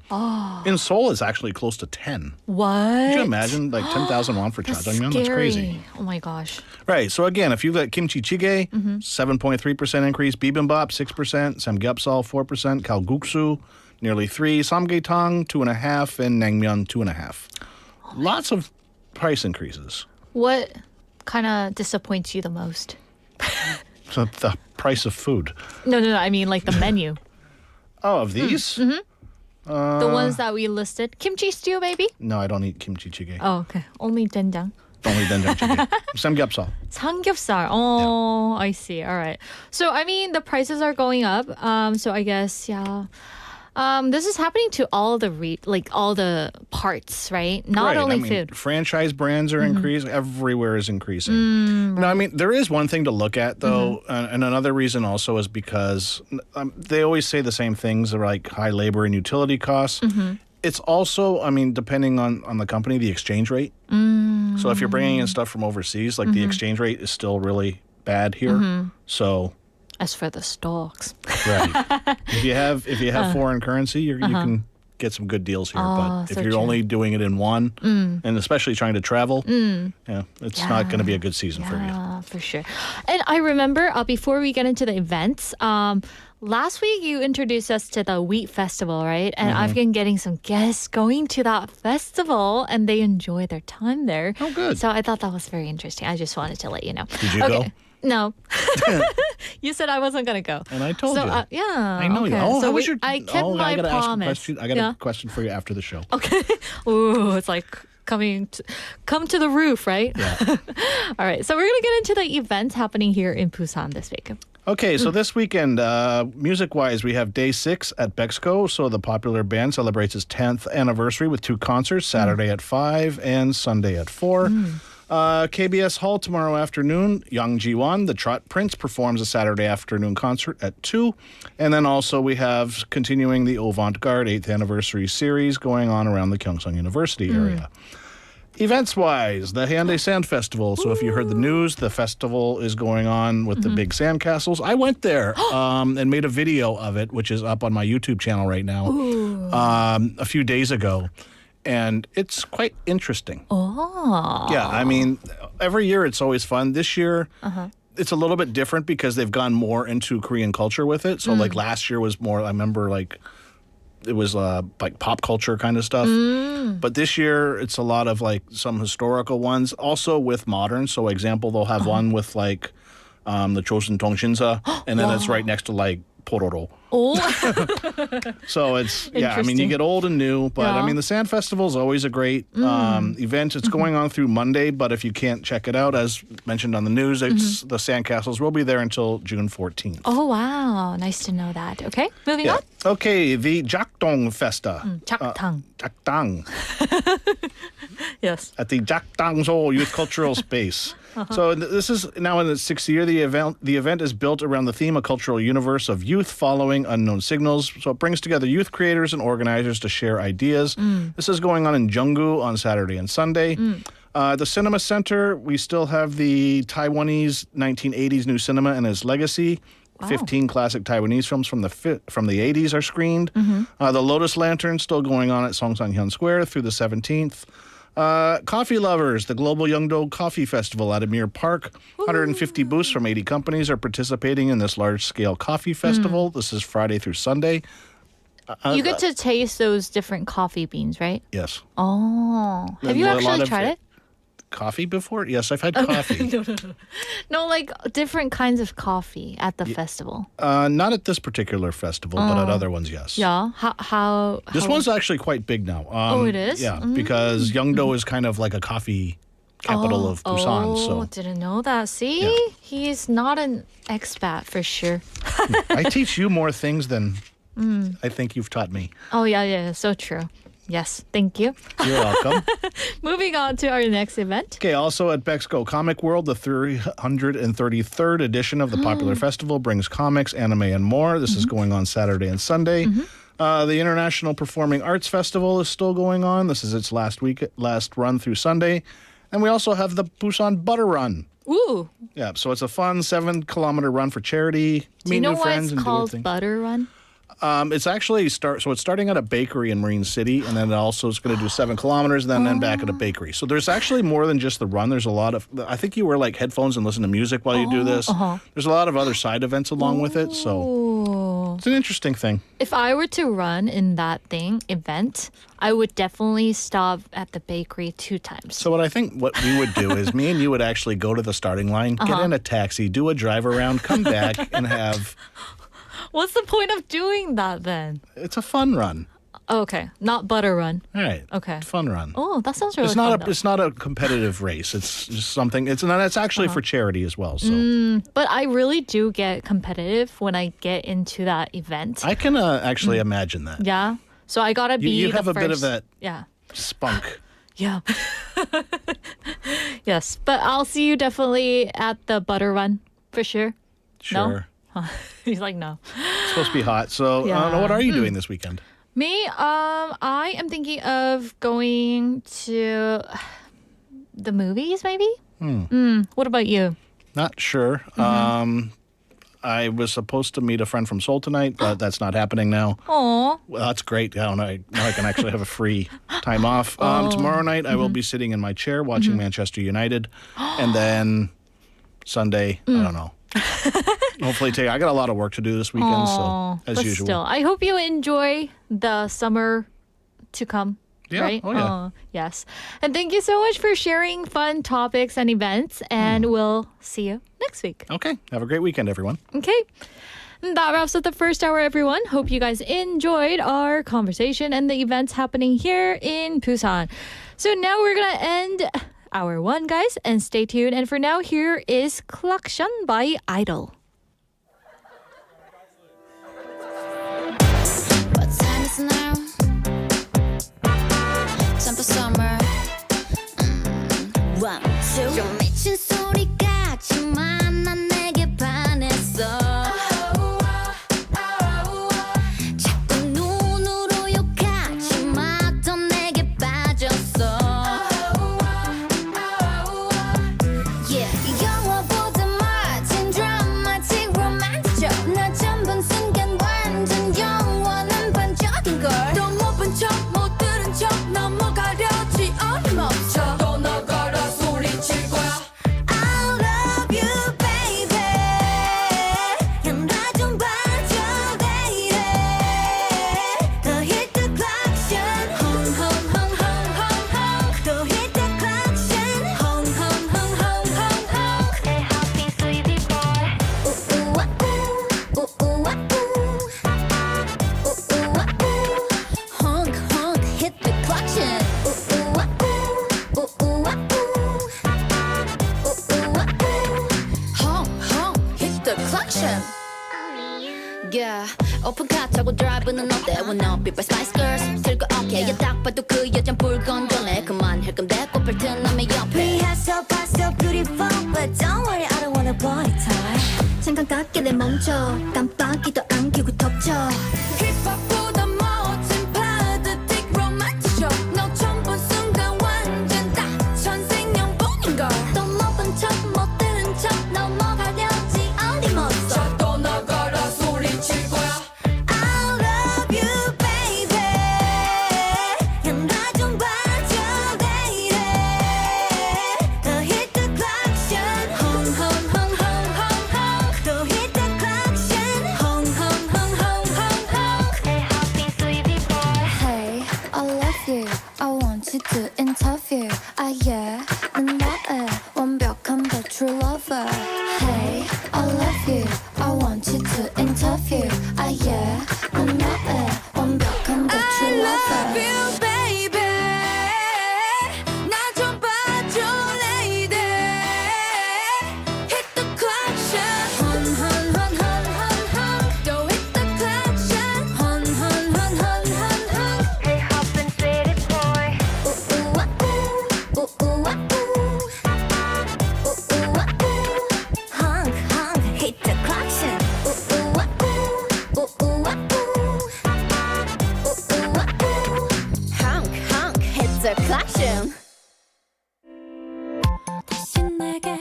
In Seoul, it's actually close to 10. What? Could you imagine like 10,000 won for jjajangmyeon? That's crazy. Oh my gosh. Right. So again, if you got kimchi jjigae, 7.3% increase, bibimbap 6%, samgyeopsal 4%, kalguksu nearly 3%, samgaetang 2.5%, and naengmyeon 2.5%. Lots of price increases. What kind of disappoints you the most? So the price of food. No. I mean like the menu. Oh, of these? The ones that we listed. Kimchi stew, maybe? No, I don't eat kimchi jjigae. Oh, okay. Only doenjang. Only 된장 jjigae. Samgyeopsal. Samgyeopsal. Oh, I see. All right. So, I mean, the prices are going up. So I guess, yeah. This is happening to all the all the parts, right? Not Right. only I mean, food. Franchise brands are increasing. Everywhere is increasing. No, I mean, there is one thing to look at, though, and another reason also is because they always say the same things, like high labor and utility costs. It's also, I mean, depending on the company, the exchange rate. So if you're bringing in stuff from overseas, like the exchange rate is still really bad here. So... As for the stocks. Right. If you have foreign currency, you can get some good deals here. But if so you're true. only doing it in won, and especially trying to travel, it's not going to be a good season for you. Yeah, for sure. And I remember before we get into the events, last week you introduced us to the Wheat Festival, right? And I've been getting some guests going to that festival, and they enjoy their time there. Oh, good. So I thought that was very interesting. I just wanted to let you know. Did you go? No. You said I wasn't going to go. And I told so, you. Yeah. I know okay. you. Oh, so how was your... I kept my I gotta promise. Ask a question. I got a question for you after the show. Okay. Ooh, it's like come to the roof, right? Yeah. All right. So we're going to get into the events happening here in Busan this week. Okay, so this weekend, music-wise, we have Day 6 at Bexco. So the popular band celebrates its 10th anniversary with 2 concerts, Saturday at 5 and Sunday at 4. KBS Hall tomorrow afternoon, Young Ji-won, the Trot Prince, performs a Saturday afternoon concert at 2. And then also we have continuing the Avant-Garde 8th anniversary series going on around the Gyeongsang University area. Events-wise, the Hyundai Sand Festival. So if you heard the news, the festival is going on with the big sand castles. I went there and made a video of it, which is up on my YouTube channel right now, a few days ago. And it's quite interesting. Oh. Yeah, I mean, every year it's always fun. This year, it's a little bit different because they've gone more into Korean culture with it. So, like, last year was more, I remember, like, it was like pop culture kind of stuff. But this year, it's a lot of, like, some historical ones, also with modern. So, example, they'll have one with, like, the Chosun Tongshinsa, and then it's right next to, like, Pororo. Oh. So it's, I mean, you get old and new, but I mean, the Sand Festival is always a great event. It's going on through Monday, but if you can't check it out, as mentioned on the news, it's the Sandcastles will be there until June 14th. Oh, wow. Nice to know that. Okay, moving on. Okay, the Jakdong Festa. Jaktang. Jakdang. Yes. at the Jakdangso Youth Cultural Space. So this is now in its sixth year. The event is built around the theme, a cultural universe of youth following unknown signals. So it brings together youth creators and organizers to share ideas. This is going on in Jeonggu on Saturday and Sunday. The Cinema Center, we still have the Taiwanese 1980s new cinema and its legacy. 15 classic Taiwanese films from the 80s are screened. The Lotus Lantern still going on at Songsan-hyun Square through the 17th. Coffee lovers, the Global Yeongdo Coffee Festival at Amir Park. 150 booths from 80 companies are participating in this large-scale coffee festival. This is Friday through Sunday. You get to taste those different coffee beans, right? Yes. Oh. Have you A lot actually of tried it? Coffee before? Yes, I've had coffee. No, like different kinds of coffee at the festival. Not at this particular festival, but at other ones, yes. Yeah. How This one's actually quite big now. it is? Yeah, because Yeongdo is kind of like a coffee capital of Busan. Oh, So didn't know that. See? Yeah. He's not an expat for sure. I teach you more things than I think you've taught me. Oh, yeah, so true. Yes, thank you. You're welcome. Moving on to our next event. Okay, also at Bexco Comic World, the 333rd edition of the popular festival brings comics, anime, and more. This is going on Saturday and Sunday. The International Performing Arts Festival is still going on. This is its last run through Sunday. And we also have the Busan Butter Run. Ooh. Yeah, so it's a fun 7-kilometer run for charity. Do you know new why friends it's and do called things. Butter Run? It's actually it's starting at a bakery in Marine City, and then it also is going to do 7 kilometers, and then back at a bakery. So there's actually more than just the run. There's a lot of, I think you wear like headphones and listen to music while you do this. There's a lot of other side events along with it, so Ooh. it's an interesting thing. If I were to run in that event, I would definitely stop at the bakery 2 times. So what we would do is me and you would actually go to the starting line, get in a taxi, do a drive around, come back, and have... What's the point of doing that then? It's a fun run. Okay, not butter run. All right. Okay. Fun run. Oh, that sounds really It's fun. not it's not a competitive race. It's just something. It's actually for charity as well. So But I really do get competitive when I get into that event. I can actually imagine that. Yeah. So I gotta be You the have a first. bit of that Yeah. spunk. Yeah. Yes, but I'll see you definitely at the butter run for sure. Sure. He's like, no. It's supposed to be hot. So Yeah. what are you doing this weekend? Me, I am thinking of going to the movies, maybe. What about you? Not sure. I was supposed to meet a friend from Seoul tonight, but that's not happening now. Oh, Well, that's great. Now I can actually have a free time off. Tomorrow night, I will be sitting in my chair watching Manchester United. And then Sunday, I don't know. Hopefully, I got a lot of work to do this weekend, so as but usual. still, I hope you enjoy the summer to come. Yeah. Right? Oh, yeah. Yes. And thank you so much for sharing fun topics and events. And we'll see you next week. Okay. Have a great weekend, everyone. Okay. And that wraps up the first hour, everyone. Hope you guys enjoyed our conversation and the events happening here in Busan. So now we're going to end hour 1, guys, and stay tuned. And for now, here is Klakshan by Idol. What time is it now? Time for summer. 1, 2. 좀 미친 소리 같지만 난 내게 반했어. 자꾸 눈으로 욕하지마 더 내게 빠졌어. Yeah. 영화 보든 말든 드라마 타고 드라이브는 어때? Well no people Spice Girls 들고 okay 딱 봐도 그 여잔 불건전해 그만할 건데 꽃필 튼 남의 옆에 We have so far so beautiful But don't worry I don't wanna body time 잠깐 깎게 내 멈춰 깜빡이도 안 켜고 덮쳐 힙합보다 멋진 파드틱 로맨틱 쇼 너 처음 본 순간 완전 딱 선생님뿐인걸 또 못 본 척 못 들은 척 넘어가려지 어디 멈춰 자 떠나가라 소리칠 거야 I love you baby 나 좀 봐줘 lady 더 hit the clock 헝 또 hit the clock Hey happy sweetie boy Hey, I love you. I want you to interview. Ah yeah, 난 너의 완벽한 the true lover. Hey, I love you. I want you to interview. Ah yeah, 난 너의 완벽한 the true lover. I love you baby 나 좀 봐줘 lady Hit the clock 또 hit the clock Hey hoppin' city boy Ooh, ah, ooh, ooh, ooh, ah, ooh. Ooh, ah, ooh. Honk, honk, hit the clock Ooh, ah, ooh, ooh, ah, ooh. Ooh, ah, ooh. Honk honk hit the clock 다시 내게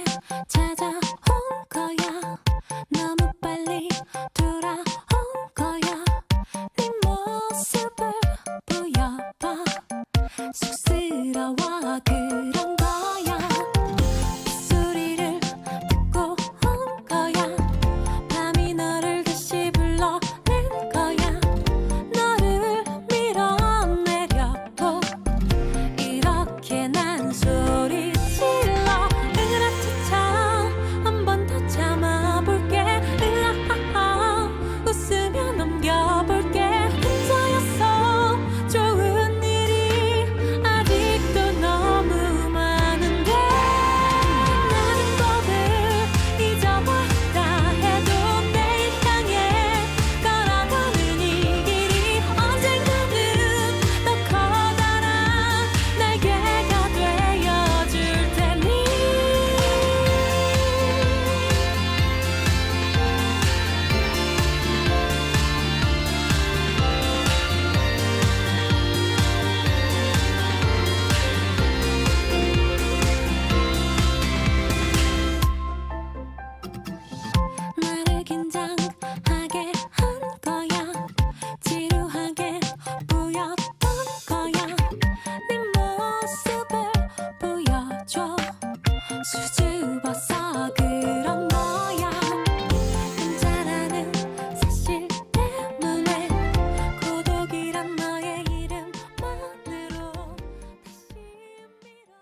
찾아온 거야 너무 빨리 돌아온 거야 네 모습을 보여봐 쑥스러워 그런 거야 빗소리를 듣고 온 거야 밤이 너를 다시 불러낸 거야 너를 밀어내려고 이렇게 난 소리 질러 으라차차 한 번 더 참아볼게 으아하하 웃으며 넘겨볼게 혼자였어 좋은 일이 아직도 너무 많은데 나는 법을 잊어버렸다 해도 내 향해 걸어가는 이 길이 언젠가는 더 커다란 날개가 되어줄 테니 나를 긴장하게 한 거야 지루하게 보였던 거야 네 모습을 보여줘 수줍어서 그런 거야 혼자라는 사실 때문에 고독이란 너의 이름만으로 다시 밀어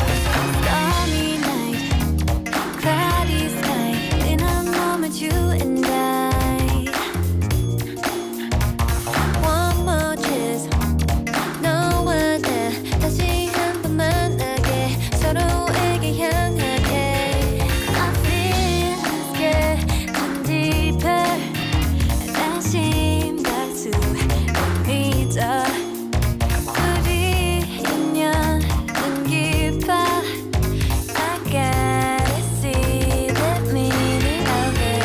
Stormy night, cloudy sky in a moment you and I One more kiss 너와 나 다시 한 번 만나게 서로에게 향하게 I feel scared deeper 다시 박수 믿어 우리 인연은 깊어 I gotta see the meaning of it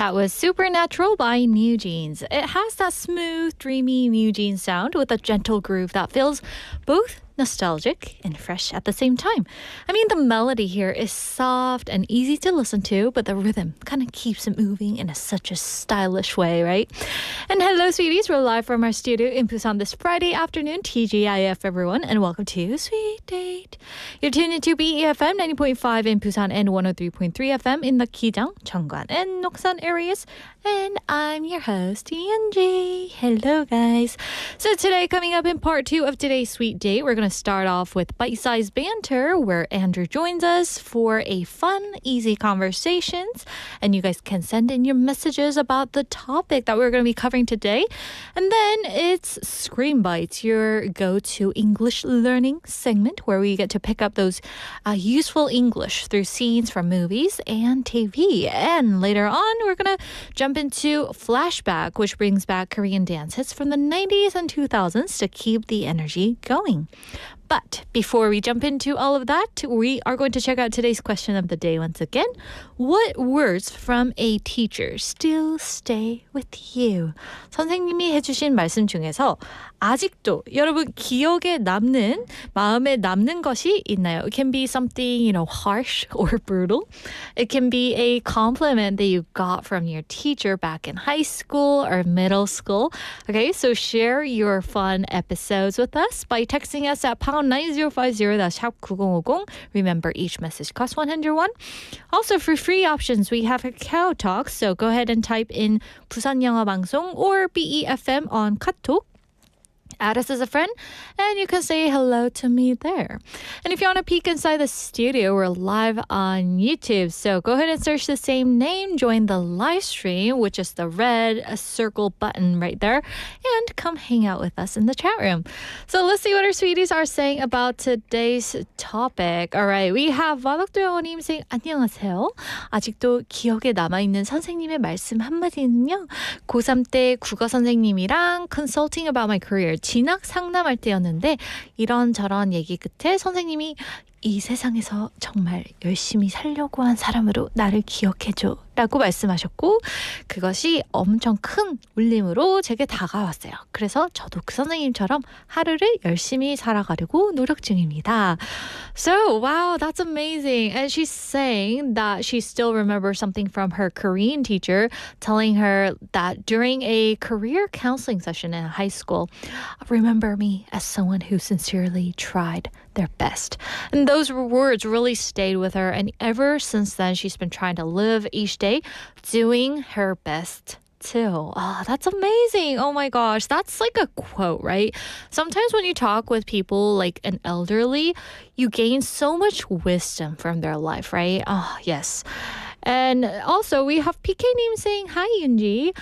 That was Supernatural by New Jeans. It has that smooth, dreamy New Jeans sound with a gentle groove that feels both nostalgic and fresh at the same time. I mean, the melody here is soft and easy to listen to, but the rhythm kind of keeps it moving in such a stylish way, right? And hello, sweeties. We're live from our studio in Busan this Friday afternoon. TGIF, everyone, and welcome to Sweet Date. You're tuned into BEFM 90.5 in Busan and 103.3 FM in the Kijang, Cheongwan, and Noksan areas. And I'm your host, Yoonji. Hello, guys. So today, coming up in part 2 of today's Sweet Date, we're going to start off with Sized Banter, where Andrew joins us for a fun, easy conversations. And you guys can send in your messages about the topic that we're going to be covering today. And then it's Scream Bites, your go-to English learning segment, where we get to pick up those useful English through scenes from movies and TV. And later on, we're going to jump into Flashback, which brings back Korean dance hits from the 90s and 2000s to keep the energy going. But before we jump into all of that, we are going to check out today's question of the day once again. What words from a teacher still stay with you? 선생님이 해주신 말씀 중에서 아직도 여러분 기억에 남는, 마음에 남는 것이 있나요? It can be something, harsh or brutal. It can be a compliment that you got from your teacher back in high school or middle school. Okay, so share your fun episodes with us by texting us at pound 9050, that's 샵 9050. Remember, each message costs 101. Also, for free options, we have Kakao Talk, so go ahead and type in 부산영어방송 or BEFM on 카톡. Add us as a friend, and you can say hello to me there. And if you want to peek inside the studio, we're live on YouTube. So go ahead and search the same name, join the live stream, which is the red circle button right there, and come hang out with us in the chat room. So let's see what our sweeties are saying about today's topic. All right, we have 와덕도영어님 saying 안녕하세요. 아직도 기억에 남아있는 선생님의 말씀 한마디는요. 고3 때 국어 선생님이랑 consulting about my career, 진학 상담할 때였는데 이런저런 얘기 끝에 선생님이 이 세상에서 정말 열심히 살려고 한 사람으로 나를 기억해줘 라고 말씀하셨고 그것이 엄청 큰 울림으로 제게 다가왔어요. 그래서 저도 그 선생님처럼 하루를 열심히 살아가려고 노력 중입니다. So, wow, that's amazing. And she's saying that she still remembers something from her Korean teacher telling her that during a career counseling session in high school, remember me as someone who sincerely tried their best. And those words really stayed with her. And ever since then, she's been trying to live each day doing her best too. Oh, that's amazing. Oh my gosh. That's like a quote, right? Sometimes when you talk with people like an elderly, you gain so much wisdom from their life, right? Oh, yes. And also we have PK님 saying Hi 윤지.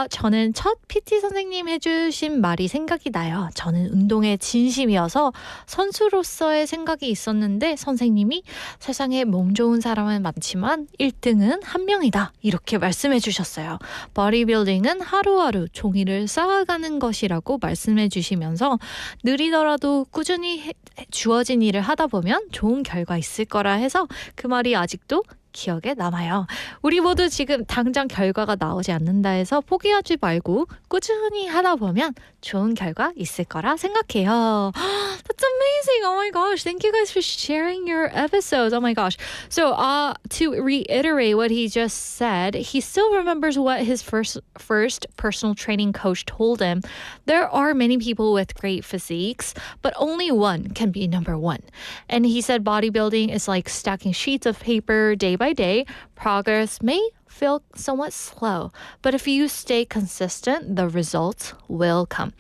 저는 첫 PT 선생님 해주신 말이 생각이 나요. 저는 운동에 진심이어서 선수로서의 생각이 있었는데 선생님이 세상에 몸 좋은 사람은 많지만 1등은 한 명이다. 이렇게 말씀해 주셨어요. 보디빌딩은 하루하루 종이를 쌓아가는 것이라고 말씀해 주시면서 느리더라도 꾸준히 주어진 일을 하다 보면 좋은 결과 있을 거라 해서 그 말이 아직도 기억에 남아요. 우리 모두 지금 당장 결과가 나오지 않는다 해서 포기하지 말고 꾸준히 하다 보면 좋은 결과 있을 거라 생각해요. That's amazing. Oh my gosh. Thank you guys for sharing your episodes. Oh my gosh. So to reiterate what he just said, he still remembers what his first personal training coach told him. There are many people with great physiques, but only one can be number one. And he said bodybuilding is like stacking sheets of paper day by day. Progress may feel somewhat slow, but if you stay consistent, the results will come.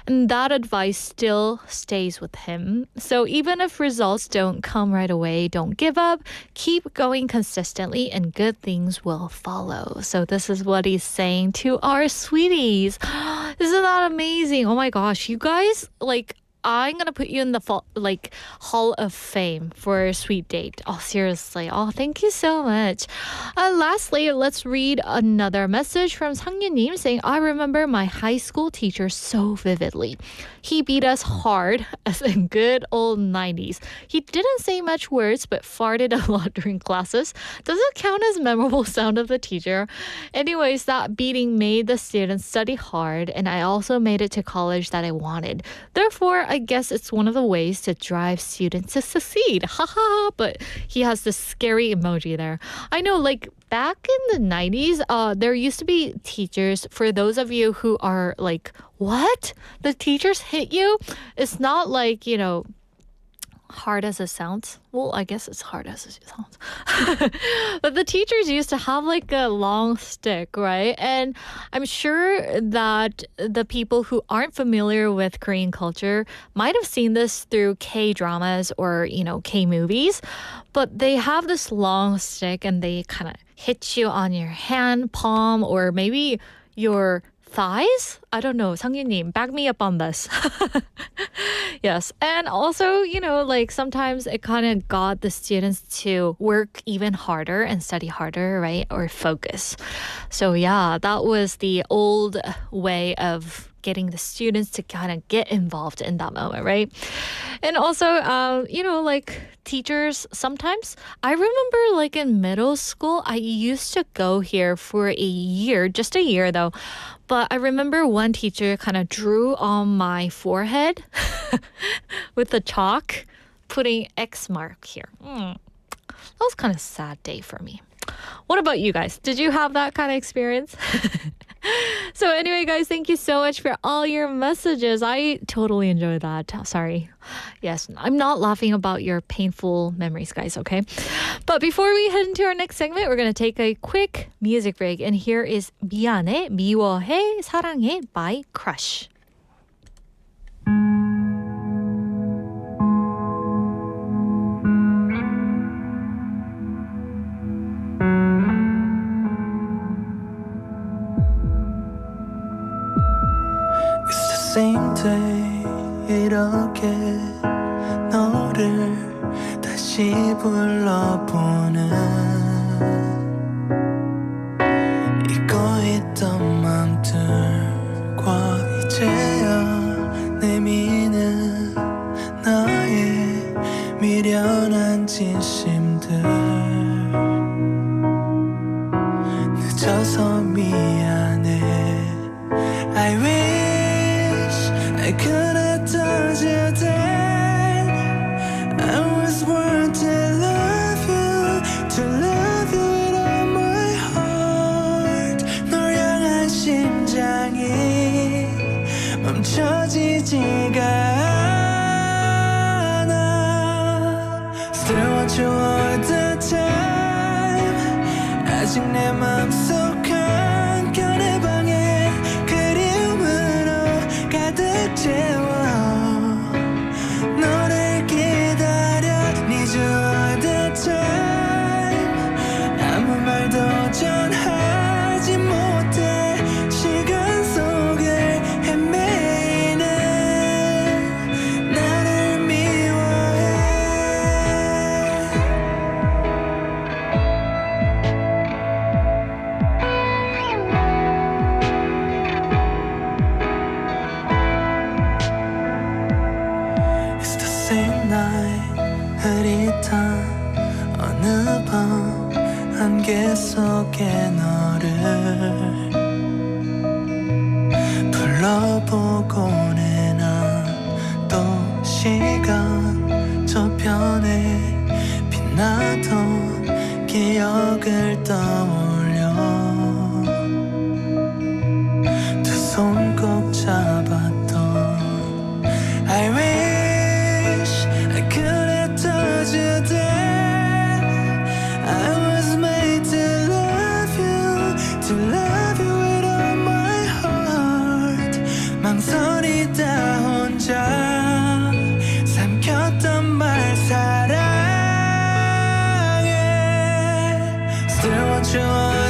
And that advice still stays with him. So even if results don't come right away, don't give up. Keep going consistently and good things will follow. So this is what he's saying to our sweeties. Isn't that amazing? Oh my gosh, you guys, I'm gonna put you in the Hall of Fame for Sweet Date. Oh, seriously. Oh, thank you so much. Lastly, let's read another message from 상윤님 saying, I remember my high school teacher so vividly. He beat us hard, as in good old 90s. He didn't say much words, but farted a lot during classes. Does it count as memorable sound of the teacher? Anyways, that beating made the students study hard, and I also made it to college that I wanted. Therefore, I guess it's one of the ways to drive students to succeed. Haha, but he has this scary emoji there. I know, like, back in the 90s, there used to be teachers, for those of you who are like, what? The teachers hit you? It's not like, hard as it sounds. Well, I guess it's hard as it sounds. But the teachers used to have like a long stick, right? And I'm sure that the people who aren't familiar with Korean culture might have seen this through K-dramas or, K-movies. But they have this long stick and they kind of hit you on your hand, palm, or maybe your thighs? I don't know. 상윤님, back me up on this. Yes. And also, sometimes it kind of got the students to work even harder and study harder, right? Or focus. So yeah, that was the old way of getting the students to kind of get involved in that moment, right? And also, teachers, sometimes, I remember in middle school, I used to go here for a year, just a year though. But I remember one teacher kind of drew on my forehead with the chalk, putting X mark here. That was kind of a sad day for me. What about you guys? Did you have that kind of experience? So anyway, guys, thank you so much for all your messages. I totally enjoyed that. Sorry. Yes, I'm not laughing about your painful memories, guys, okay? But before we head into our next segment, we're going to take a quick music break. And here is 미안해, 미워해, 사랑해 by Crush. Same day 이렇게 너를 다시 불러보는 잊고 있던 맘들과 이제야 내미는 나의 미련한 진심들 늦어서 미안해 I wish I could have told you that I was born to love you with all my heart. 널 향한 심장이 멈춰지지가 않아. Still want you all the time. 아직 내 맘속 한켠의 방에 그리움으로 가득 채워 너를 기다려 Need you all the time 아무 말도 전하지 못해 시간 속을 헤매이는 나를 미워해 It's the same night 흐릿한 어느 밤 안개 속에 너를 불러보곤 해 난 또 시간 저편에 빛나던 기억을 떠올려 두 손 꼭 잡았던 I wish I could have told you that I was made to love you with all my heart 망설이다 혼자 삼켰던 말 사랑해 Still want you all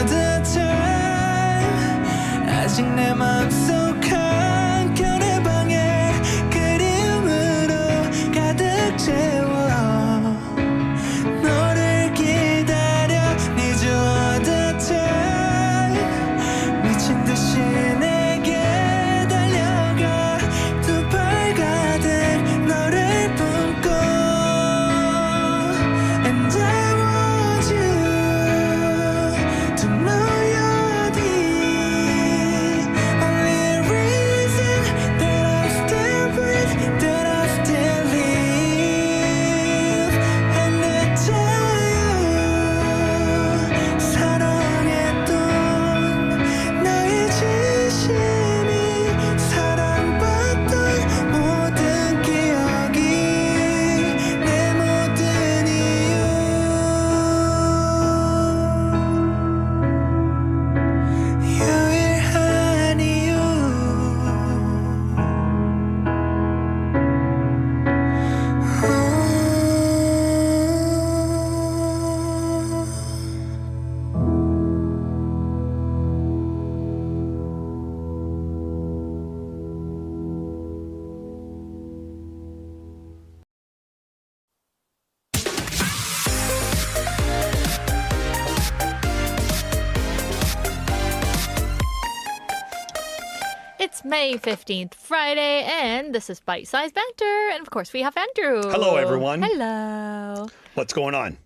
May 15th, Friday, and this is Sized Banter. And of course, we have Andrew. Hello, everyone. Hello. What's going on?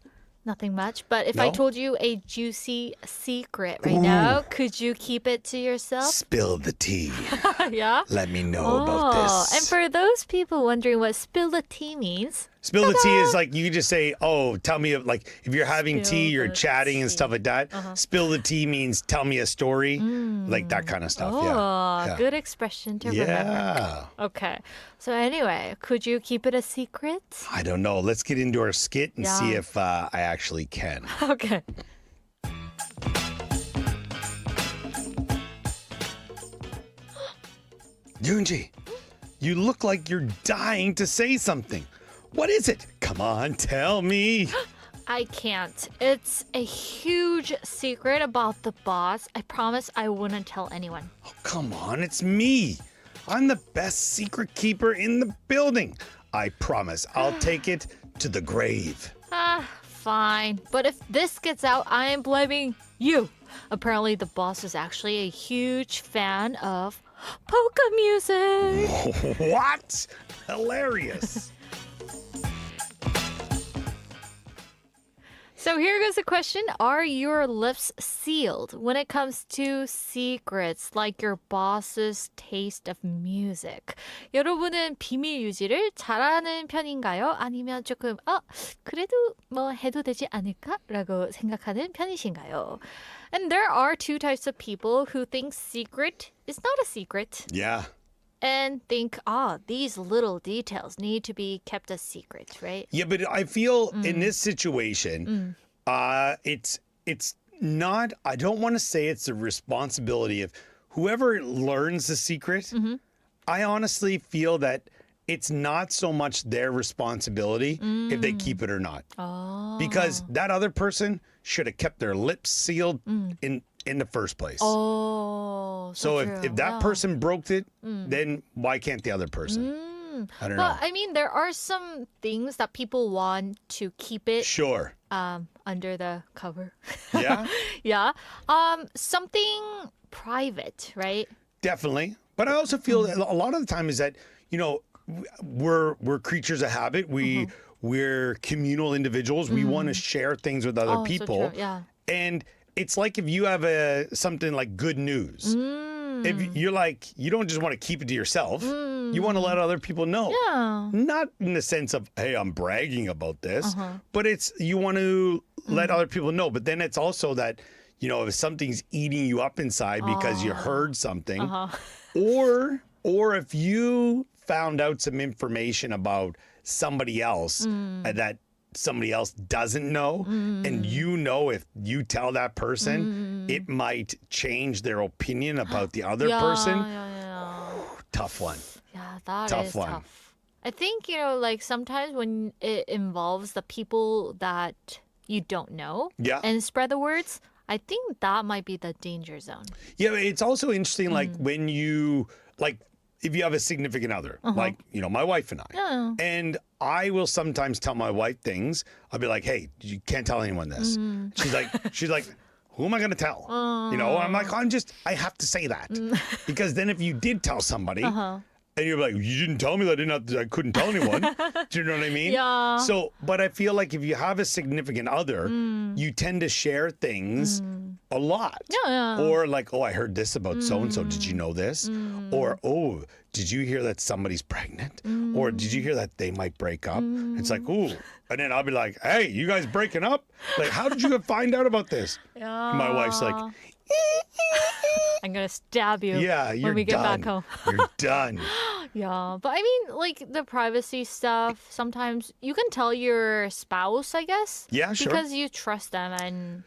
Nothing much, but if I No? told you a juicy secret right now, could you keep it to yourself? Spill the tea. Yeah? Let me know about this. And for those people wondering what spill the tea means, Spill the tea is like you just say, oh, tell me, like if you're having Spill tea, you're the chatting and stuff like that. Spill the tea means tell me a story, like that kind of stuff. Yeah. good expression to remember. Yeah. Okay. So anyway, could you keep it a secret? I don't know. Let's get into our skit and see Yeah. if I actually can. Okay. Yoonji, you look like you're dying to say something. What is it? Come on, tell me. I can't. It's a huge secret about the boss. I promise I wouldn't tell anyone. Oh, come on, it's me. I'm the best secret keeper in the building. I promise I'll take it to the grave. Fine. But if this gets out, I am blaming you. Apparently, the boss is actually a huge fan of polka music. What? Hilarious. So here goes the question. Are your lips sealed when it comes to secrets like your boss's taste of music? 여러분은 비밀 유지를 잘하는 편인가요? 아니면 조금 그래도 뭐 해도 되지 않을까? 라고 생각하는 편이신가요? And there are two types of people who think secret is not a secret Yeah. and think, these little details need to be kept a secret, right? Yeah, but I feel in this situation, it's not, I don't want to say it's the responsibility of whoever learns the secret. I honestly feel that it's not so much their responsibility if they keep it or not. Because that other person should have kept their lips sealed in the first place. So if that person broke it, then why can't the other person? I don't know. But I mean, there are some things that people want to keep it Sure. under the cover. Yeah, Yeah. Something private, right? definitely. But I also feel that a lot of the time is that, you know, we're creatures of habit. We're communal individuals. We want to share things with other So people. true, yeah. And it's like if you have something like good news. If you're like, you don't just want to keep it to yourself. You want to let other people know. Yeah. Not in the sense of, hey, I'm bragging about this, but it's you want to let other people know. But then it's also that, you know, if something's eating you up inside because you heard something, or if you found out some information about somebody else that somebody else doesn't know, and you know if you tell that person, it might change their opinion about the other person. Tough one. Yeah, that Tough is one. tough. I think, you know, like sometimes when it involves the people that you don't know Yeah. and spread the words, I think that might be the danger zone. Yeah, it's also interesting, like when you, like, if you have a significant other, like, you know, my wife and I, and I will sometimes tell my wife things. I'll be like, hey, you can't tell anyone this. She's like, who am I going to tell? You know, I'm like, I have to say that. Because then if you did tell somebody, and you're like, you didn't tell me that I couldn't tell anyone. Do you know what I mean? Yeah. So, but I feel like if you have a significant other, you tend to share things a lot. Yeah. Or like, oh, I heard this about so-and-so. Did you know this? Or, oh, did you hear that somebody's pregnant? Or did you hear that they might break up? It's like, ooh. And then I'll be like, hey, you guys breaking up? Like, how did you find out about this? My wife's like, I'm going to stab you yeah, you're when we get done. back home. You're done. Yeah, but I mean, like the privacy stuff, sometimes you can tell your spouse, I guess. Yeah, sure. Because you trust them and...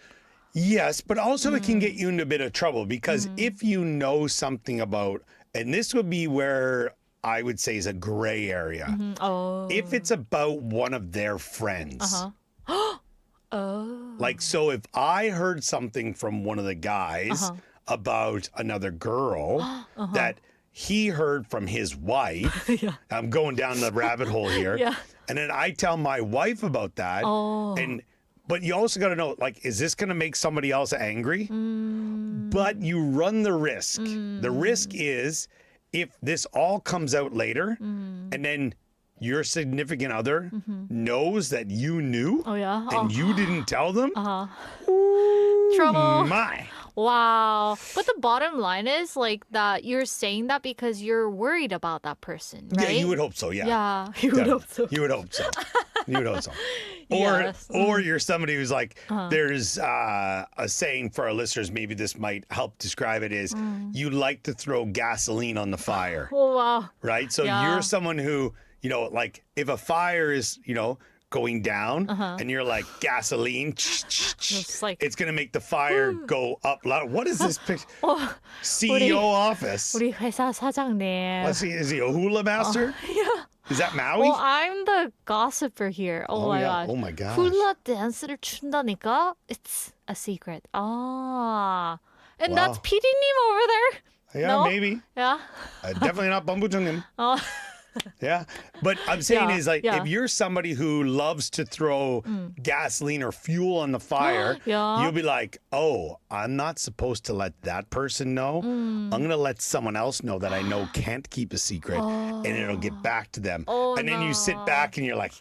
Yes, but also it can get you into a bit of trouble because if you know something about, and this would be where I would say is a gray area. If it's about one of their friends. Like, so if I heard something from one of the guys about another girl that he heard from his wife, I'm going down the rabbit hole here, and then I tell my wife about that, but you also got to know, like, is this going to make somebody else angry? But you run the risk. The risk is if this all comes out later and then your significant other knows that you knew Oh, yeah? and you didn't tell them, Trouble. my. Wow. But the bottom line is like that you're saying that because you're worried about that person, right? Yeah, you would hope so, yeah. Yeah, you would hope so. You would hope so. You would hope so. Or, Yes. or you're somebody who's like, there's a saying for our listeners, maybe this might help describe it, is you like to throw gasoline on the fire, Oh, wow. right? So Yeah. you're someone who, like if a fire is, going down and you're like gasoline, It's like, it's going to make the fire go up loud. What is this picture? CEO office. 우리 회사 사장님. Let's see, is he a hula master? Yeah. Is that Maui? Well, I'm the gossiper here. Oh, my yeah. god. Oh my gosh. 훌라 댄스를 춘다니까 it's a secret. Ah. And Wow. that's PD님 over there. Yeah, No? maybe. Yeah. Definitely not Bambujungin. Oh. Yeah. But I'm saying Yeah, is like, yeah. if you're somebody who loves to throw gasoline or fuel on the fire, Yeah. you'll be like, oh, I'm not supposed to let that person know. I'm going to let someone else know that I know can't keep a secret and it'll get back to them. Oh, and then you sit no. back and you're like,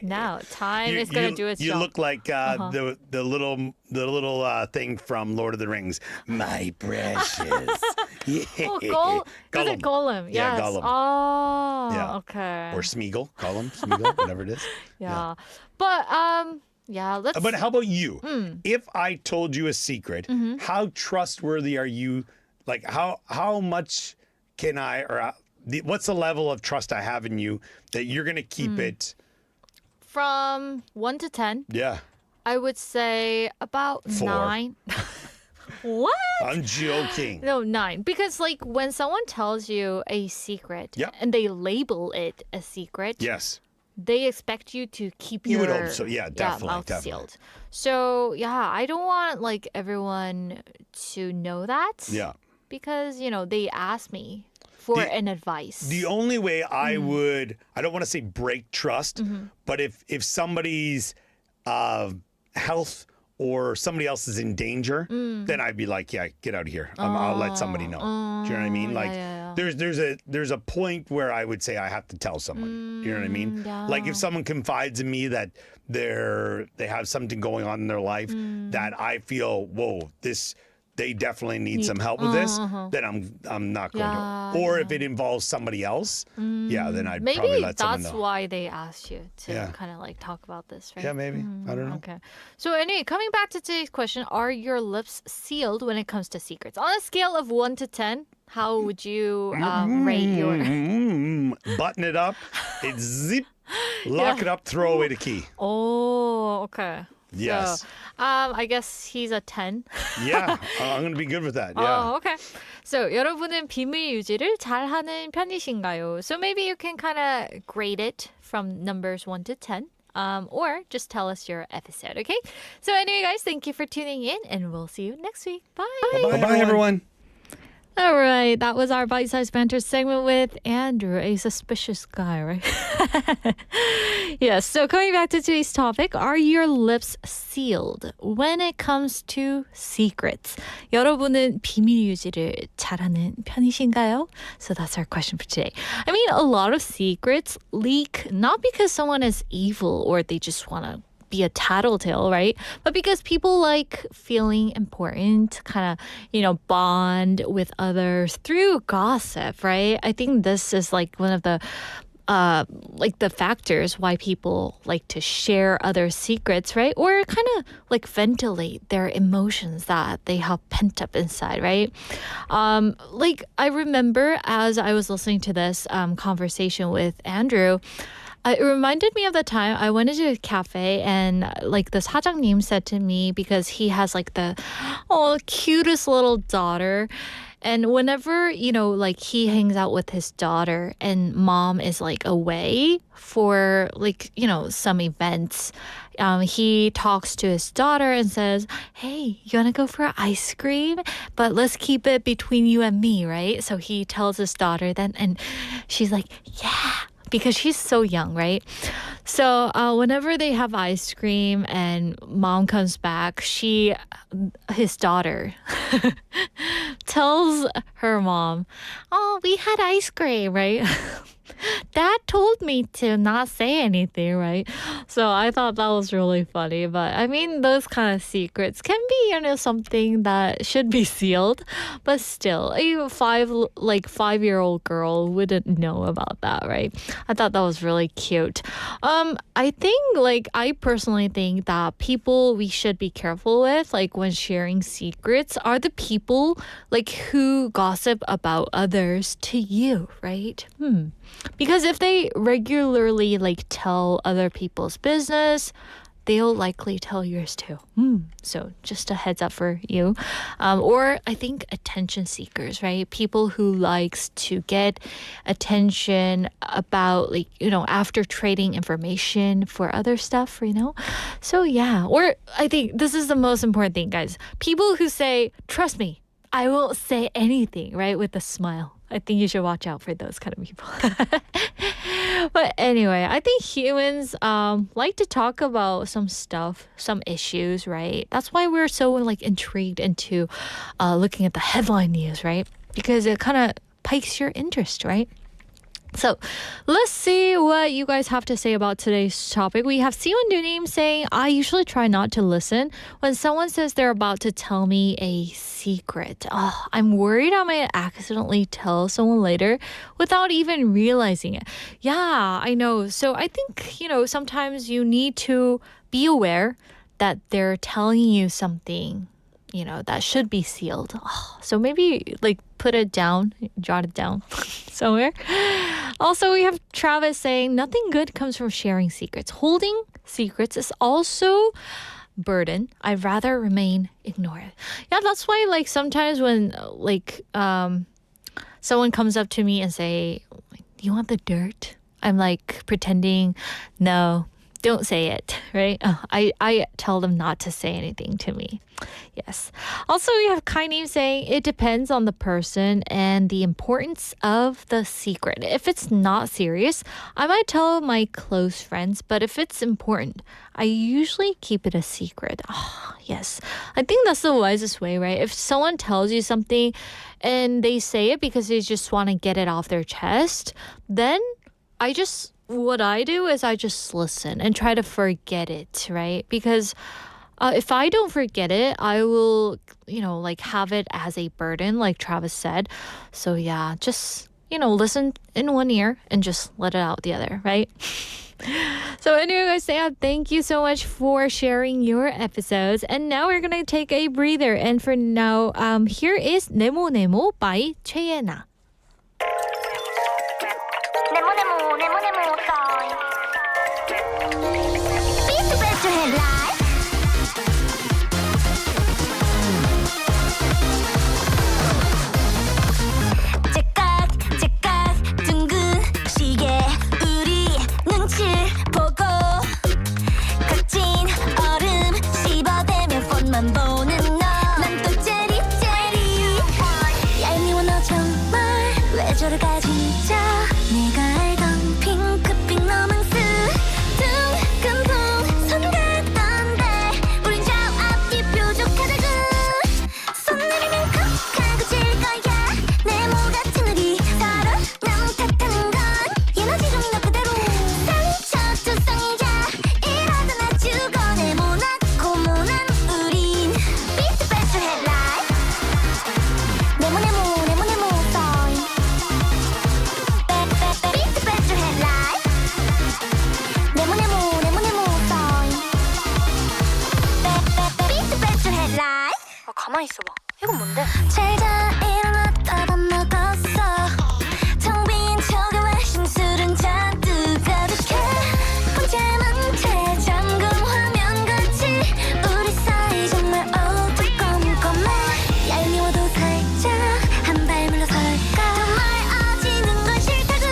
Now time is going to do its you job. look like the little thing from Lord of the Rings. My precious. Oh, is it Gollum? Yeah, Yes. Gollum. Oh, Yeah. okay. Or Smeagol, Smeagol, whatever it is. yeah. But yeah, let's But how about you? If I told you a secret, how trustworthy are you? Like how much can I what's the level of trust I have in you that you're going to keep it? from 1 to 10, Yeah. I would say about 4. 9. What? I'm joking. No, 9. Because like when someone tells you a secret Yeah. and they label it a secret, Yes. they expect you to keep You your would hope so. Yeah, definitely, mouth definitely. sealed. So yeah, I don't want like everyone to know that. Yeah. Because they ask me for an advice. The only way I would, I don't want to say break trust, but if somebody's health or somebody else is in danger, then I'd be like, yeah, get out of here. I'll let somebody know. Do you know what I mean? Like, yeah. there's a point where I would say I have to tell someone. You know what I mean? Yeah. Like if someone confides in me that they have something going on in their life that I feel, whoa, they definitely need some help with this, then I'm not going Yeah, to. Or if it involves somebody else, yeah, then I'd probably Maybe let someone that's know. why they asked you to Yeah. kind of like talk about this, right? Yeah, maybe. I don't know. Okay. So anyway, coming back to today's question, are your lips sealed when it comes to secrets? On a scale of 1 to 10, how would you rate your... Button it up, it's zip, lock it up, throw away the key. Oh, okay. Yes. So, I guess he's a 10. Yeah, I'm going to be good with that. Yeah. Oh, okay. So, 여러분은 비밀 유지를 잘하는 편이신가요? So maybe you can kind of grade it from numbers 1 to 10. Or just tell us your episode, okay? So anyway, guys, thank you for tuning in, and we'll see you next week. Bye. Bye, everyone. All right, that was our bite-sized banter segment with Andrew, a suspicious guy, right? Yes, so coming back to today's topic, are your lips sealed when it comes to secrets? 여러분은 비밀 유지를 잘하는 편이신가요? So that's our question for today. I mean, a lot of secrets leak not because someone is evil or they just want to be a tattletale, right? But because people like feeling important, kind of, bond with others through gossip, right? I think this is like one of the the factors why people like to share other secrets, right? Or kind of like ventilate their emotions that they have pent up inside, right? Like I remember as I was listening to this conversation with Andrew, it reminded me of the time I went into a cafe and like the 사장님 said to me, because he has like the cutest little daughter. And whenever, like he hangs out with his daughter and mom is like away for like, some events, he talks to his daughter and says, hey, you want to go for ice cream? But let's keep it between you and me, right? So he tells his daughter then, and she's like, yeah. because she's so young, right? So whenever they have ice cream and mom comes back, his daughter tells her mom, "Oh, we had ice cream, right?" Dad told me to not say anything, right? So I thought that was really funny. But I mean, those kind of secrets can be, something that should be sealed. But still, a 5-year-old girl wouldn't know about that, right? I thought that was really cute. I think, I personally think that people we should be careful with, when sharing secrets, are the people, who gossip about others to you, right? Because if they regularly tell other people's business, they'll likely tell yours too. So just a heads up for you. Or I think attention seekers, right? People who likes to get attention about after trading information for other stuff, So yeah. Or I think this is the most important thing, guys. People who say, "Trust me, I won't say anything," right? With a smile. I think you should watch out for those kind of people. But anyway, I think humans like to talk about some stuff, some issues, right? That's why we're so intrigued into looking at the headline news, right? Because it kind of piques your interest, right? So let's see what you guys have to say about today's topic. We have Siwon saying, "I usually try not to listen when someone says they're about to tell me a secret. I'm worried I might accidentally tell someone later without even realizing it." Yeah, I know. So I think, sometimes you need to be aware that they're telling you something, that should be sealed. So maybe put it down, jot it down somewhere. Also, we have Travis saying, "Nothing good comes from sharing secrets. Holding secrets is also burden. I'd rather remain ignored." Yeah, that's why sometimes when someone comes up to me and say, "Do you want the dirt?" I'm pretending, "No, don't say it," right? I tell them not to say anything to me. Yes. Also, we have Kainim saying, "It depends on the person and the importance of the secret. If it's not serious, I might tell my close friends, but if it's important, I usually keep it a secret." Yes. I think that's the wisest way, right? If someone tells you something and they say it because they just want to get it off their chest, then what I do is I just listen and try to forget it, right? Because if I don't forget it, I will, have it as a burden, like Travis said. So yeah, just, listen in one ear and just let it out the other, right? So anyway, guys, thank you so much for sharing your episodes. And now we're going to take a breather. And for now, here is 네모 네모 by 최예나. 가만히 있어봐. 이건 뭔데? 잘자 일어났다 밥 먹었어. 텅 빈 저기 외신 술은 잔뜩 가득해. 혼자만 채 잠금 화면 같이 우리 사이 정말 어두컴컴해. 얄미워도 살짝 한 발 물러설까. 정말 아지는 건 싫다구.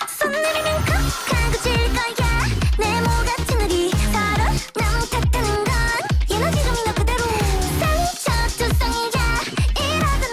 손 내리면 콕 하고 질 거야. 네모 같은 우리 서로 너무 탓하는 건 에너지 좀 너 그대로. 상처 투성이야 이러던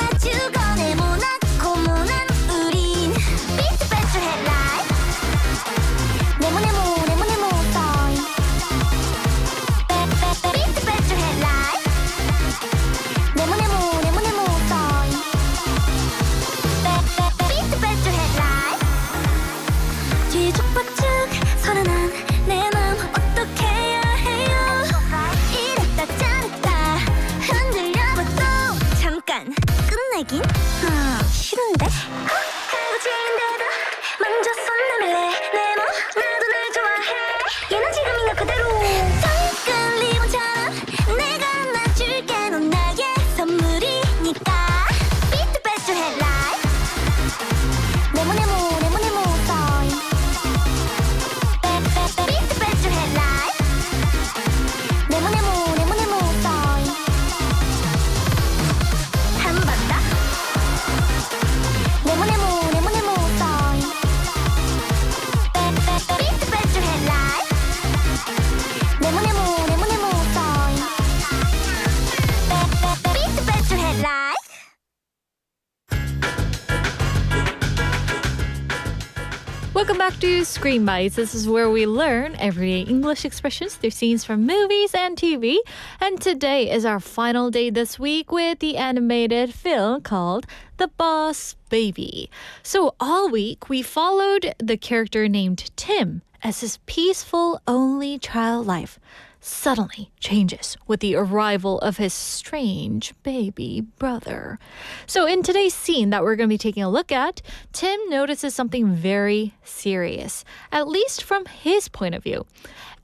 back to Screen Bites. This is where we learn everyday English expressions through scenes from movies and TV. And today is our final day this week with the animated film called The Boss Baby. So all week we followed the character named Tim as his peaceful only child life suddenly changes with the arrival of his strange baby brother. So in today's scene that we're going to be taking a look at, Tim notices something very serious, at least from his point of view.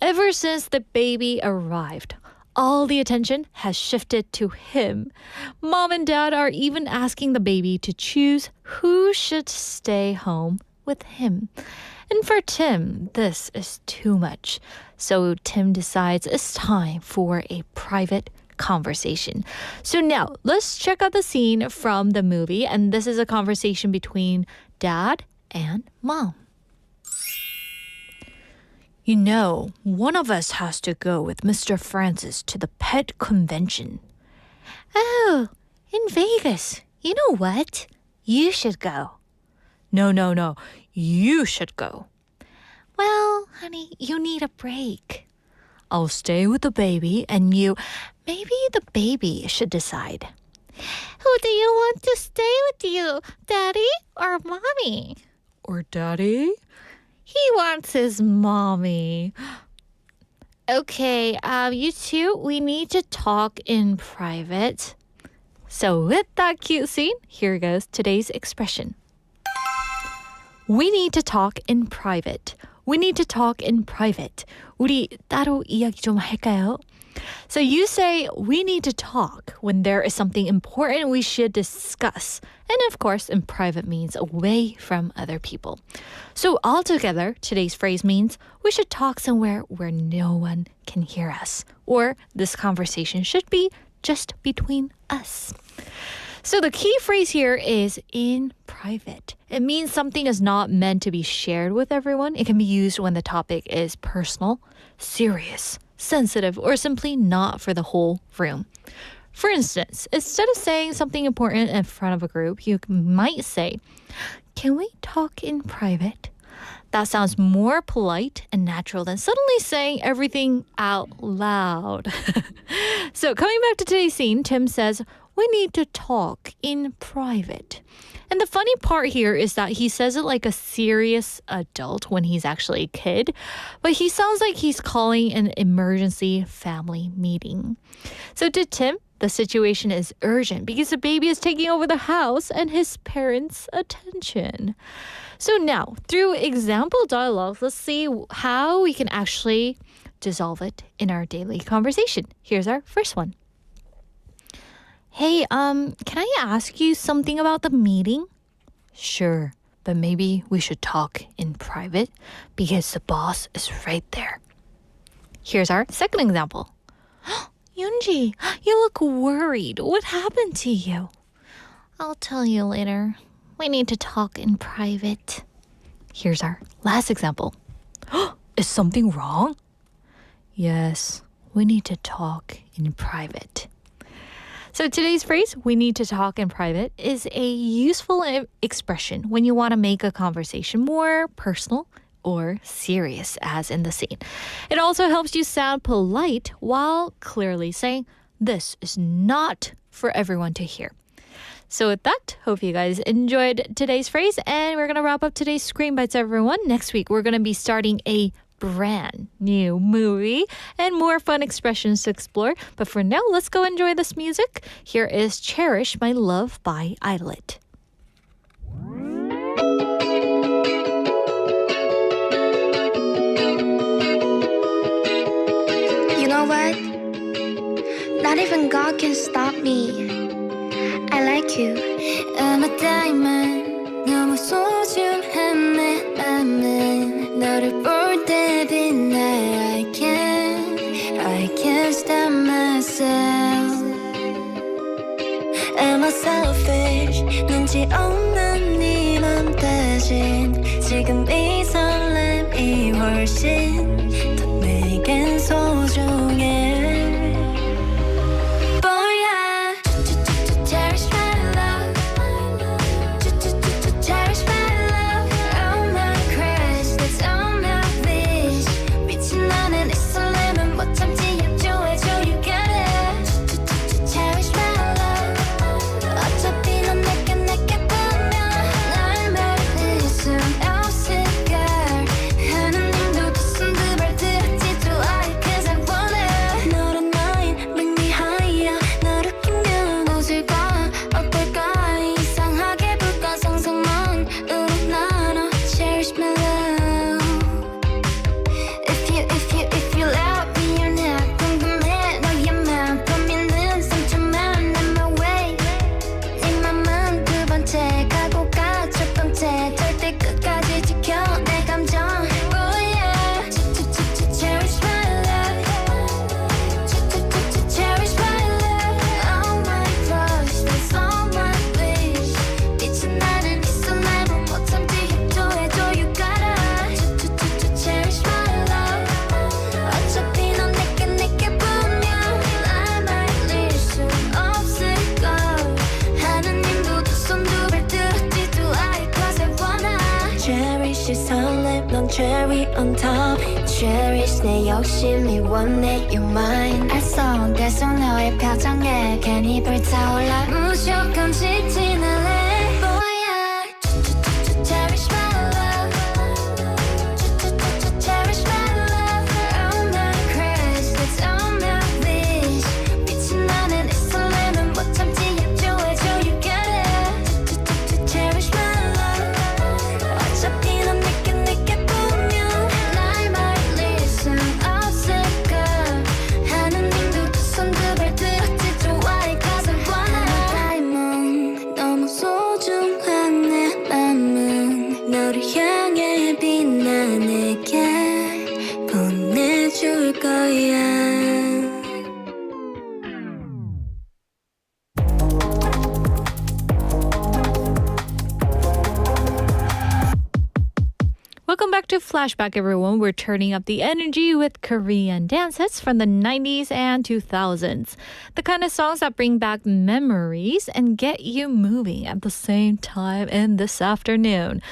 Ever since the baby arrived, all the attention has shifted to him. Mom and dad are even asking the baby to choose who should stay home with him. And for Tim, this is too much. So Tim decides it's time for a private conversation. So now, let's check out the scene from the movie. And this is a conversation between dad and mom. You know, one of us has to go with Mr. Francis to the pet convention. Oh, in Vegas. You know what? You should go. No. You should go. Well, honey, you need a break. I'll stay with the baby and maybe the baby should decide. Who do you want to stay with you, Daddy or Mommy? Or Daddy? He wants his mommy. Okay, you two, we need to talk in private. So with that cute scene, here goes today's expression. We need to talk in private. We need to talk in private. 우리 따로 이야기 좀 할까요? So you say we need to talk when there is something important we should discuss. And of course, in private means away from other people. So altogether, today's phrase means we should talk somewhere where no one can hear us. Or this conversation should be just between us. So the key phrase here is in private. It means something is not meant to be shared with everyone. It can be used when the topic is personal, serious, sensitive, or simply not for the whole room. For instance, instead of saying something important in front of a group, you might say, "Can we talk in private?" That sounds more polite and natural than suddenly saying everything out loud. So coming back to today's scene, Tim says, we need to talk in private. And the funny part here is that he says it like a serious adult when he's actually a kid, but he sounds like he's calling an emergency family meeting. So to Tim, the situation is urgent because the baby is taking over the house and his parents' attention. So now, through example dialogue, let's see how we can actually dissolve it in our daily conversation. Here's our first one. Hey, can I ask you something about the meeting? Sure, but maybe we should talk in private because the boss is right there. Here's our second example. Yoonji, you look worried. What happened to you? I'll tell you later. We need to talk in private. Here's our last example. Is something wrong? Yes, we need to talk in private. So today's phrase, we need to talk in private, is a useful expression when you want to make a conversation more personal or serious, as in the scene. It also helps you sound polite while clearly saying, this is not for everyone to hear. So with that, hope you guys enjoyed today's phrase, and we're going to wrap up today's Screen Bites, everyone. Next week, we're going to be starting a brand new movie and more fun expressions to explore. But for now, let's go enjoy this music. Here is Cherish My Love by Idlet. You know what? Not even God can stop me. I like you. I'm a diamond. 너무 소중한 내 맘은 너를 볼 때 빛나. I can't stop myself. Am I selfish? 눈치 없는 네 맘 대신 지금 이 설렘이 훨씬 더 내겐 소중해. Cherish my love, oh my crystal. on top Cherish 내 욕심이 원해 you're mine 알쏭달쏭 너의 표정에 괜히 불타올라 무조건 지진 않을래 뭐야 Cherish my love Cherish my love All my crystals, all my wish 미친 나는 이 설렘은 못 참지 약조해줘 you got it Cherish my love 어차피 넌 내게 보면 날 말릴 순 없을까 하느님도 두 손 두 발 들었지 좋아해 cause I wanna Diamond 너무 소중한 내 맘은 너를 향해 빛나게 보내줄 거야 Welcome back to Flashback, everyone. We're turning up the energy with Korean dance hits from the 90s and 2000s. The kind of songs that bring back memories and get you moving at the same time in this afternoon.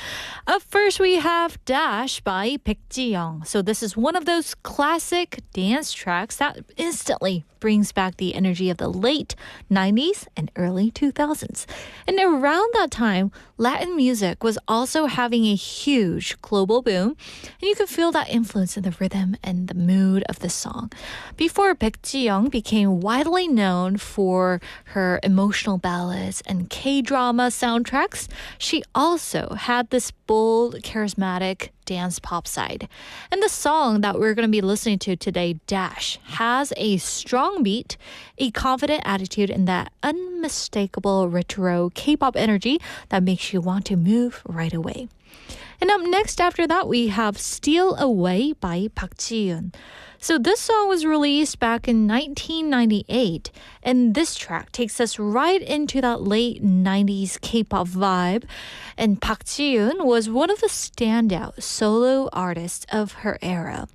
Up first, we have Dash by Baekji-young. So this is one of those classic dance tracks that instantly brings back the energy of the late 90s and early 2000s. And around that time, Latin music was also having a huge global boom, and you could feel that influence in the rhythm and the mood of the song. Before Baekji-young became widely known for her emotional ballads and K-drama soundtracks, she also had this bold, charismatic dance pop side. And the song that we're going to be listening to today, Dash, has a strong beat, a confident attitude, and that unmistakable retro K-pop energy that makes you want to move right away. And up next after that, we have Steal Away by Park Ji-yoon. So this song was released back in 1998, and this track takes us right into that late 90s K-pop vibe. And Park Ji-yoon was one of the standout solo artists of her era.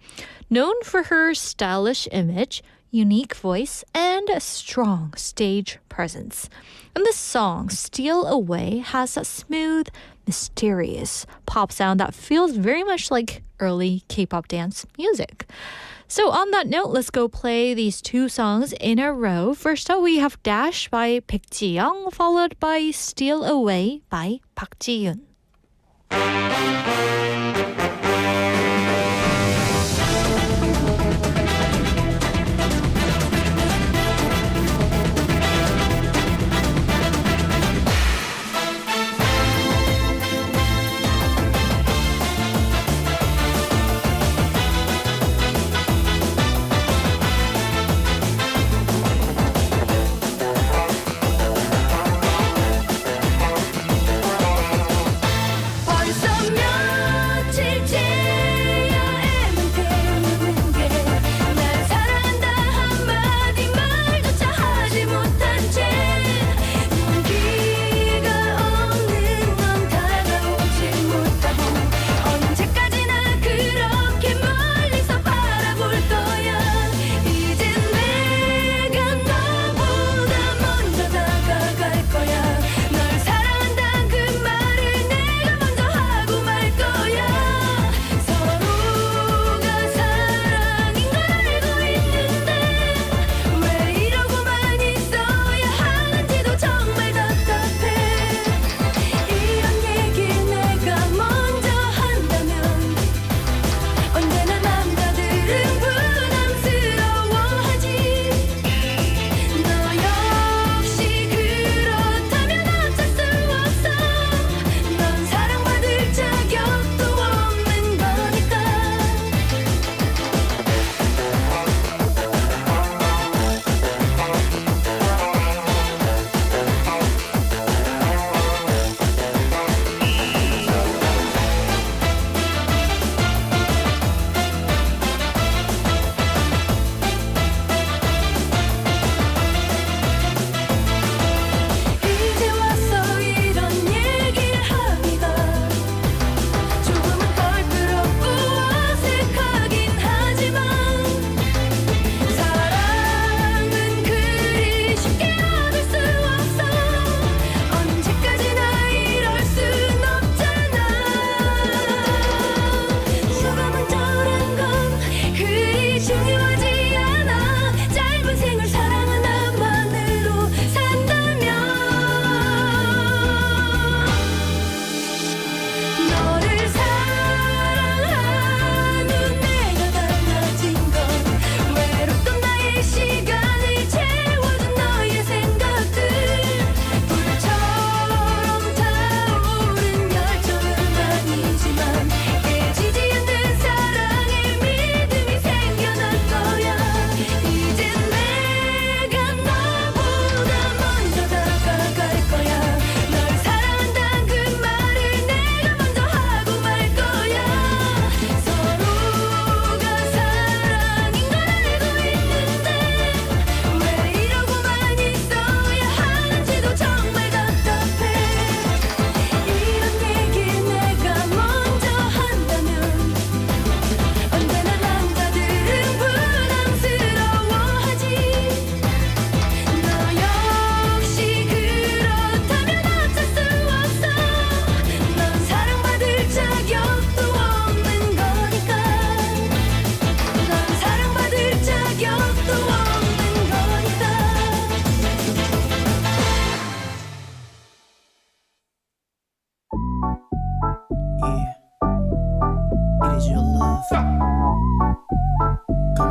Known for her stylish image, unique voice, and a strong stage presence. And this song, Steal Away, has a smooth, mysterious pop sound that feels very much like early K-pop dance music. So on that note, let's go play these two songs in a row. First up, we have Dash by Baekji-young, followed by Steal Away by Park Ji-yoon. 벌써 몇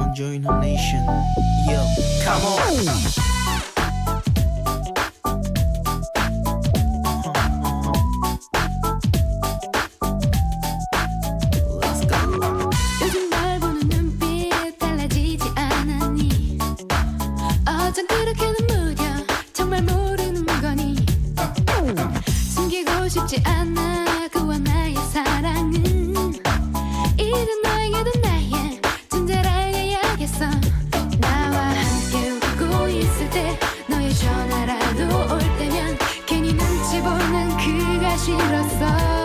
on, join our nation. Yo, come on. Let's go. 요즘 널 보는 눈빛 달라지지 않았니 어쩜 그렇게 눈물겨 정말 모르는 거니 숨기고 싶지 않아 그와 나의 사랑은 이젠 너에게도 나의 존재를 알려야겠어 나와 함께 웃고 있을 때 너의 전화라도 올 때면 괜히 눈치 보는 그가 싫었어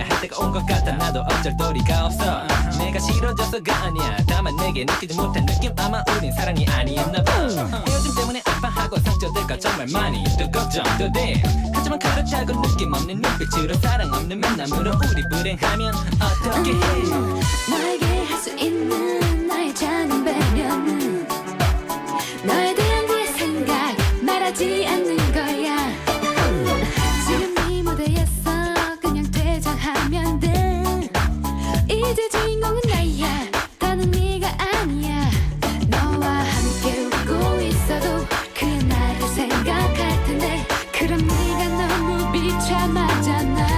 할 때가 온 것 같아 나도 어쩔 도리가 없어 내가 싫어져서가 아니야 다만 내게 느끼지 못한 느낌 아마 우린 사랑이 아니었나 봐 헤어짐 때문에 아파하고 상처될까 정말 많이 또 걱정도 돼 하지만 그렇다고 느낌 없는 눈빛으로 사랑 없는 만남으로 우리 불행하면 어떻게 해 너에게 할 수 있는 나의 작은 배려는 너에 대한 내 생각 말하지 않는 거야 지금 이 무대에서 그냥 퇴장하면 돼 이제 주인공은 나야 더는 네가 아니야 너와 함께 웃고 있어도 그게 나를 생각할 텐데 그럼 네가 너무 비참하잖아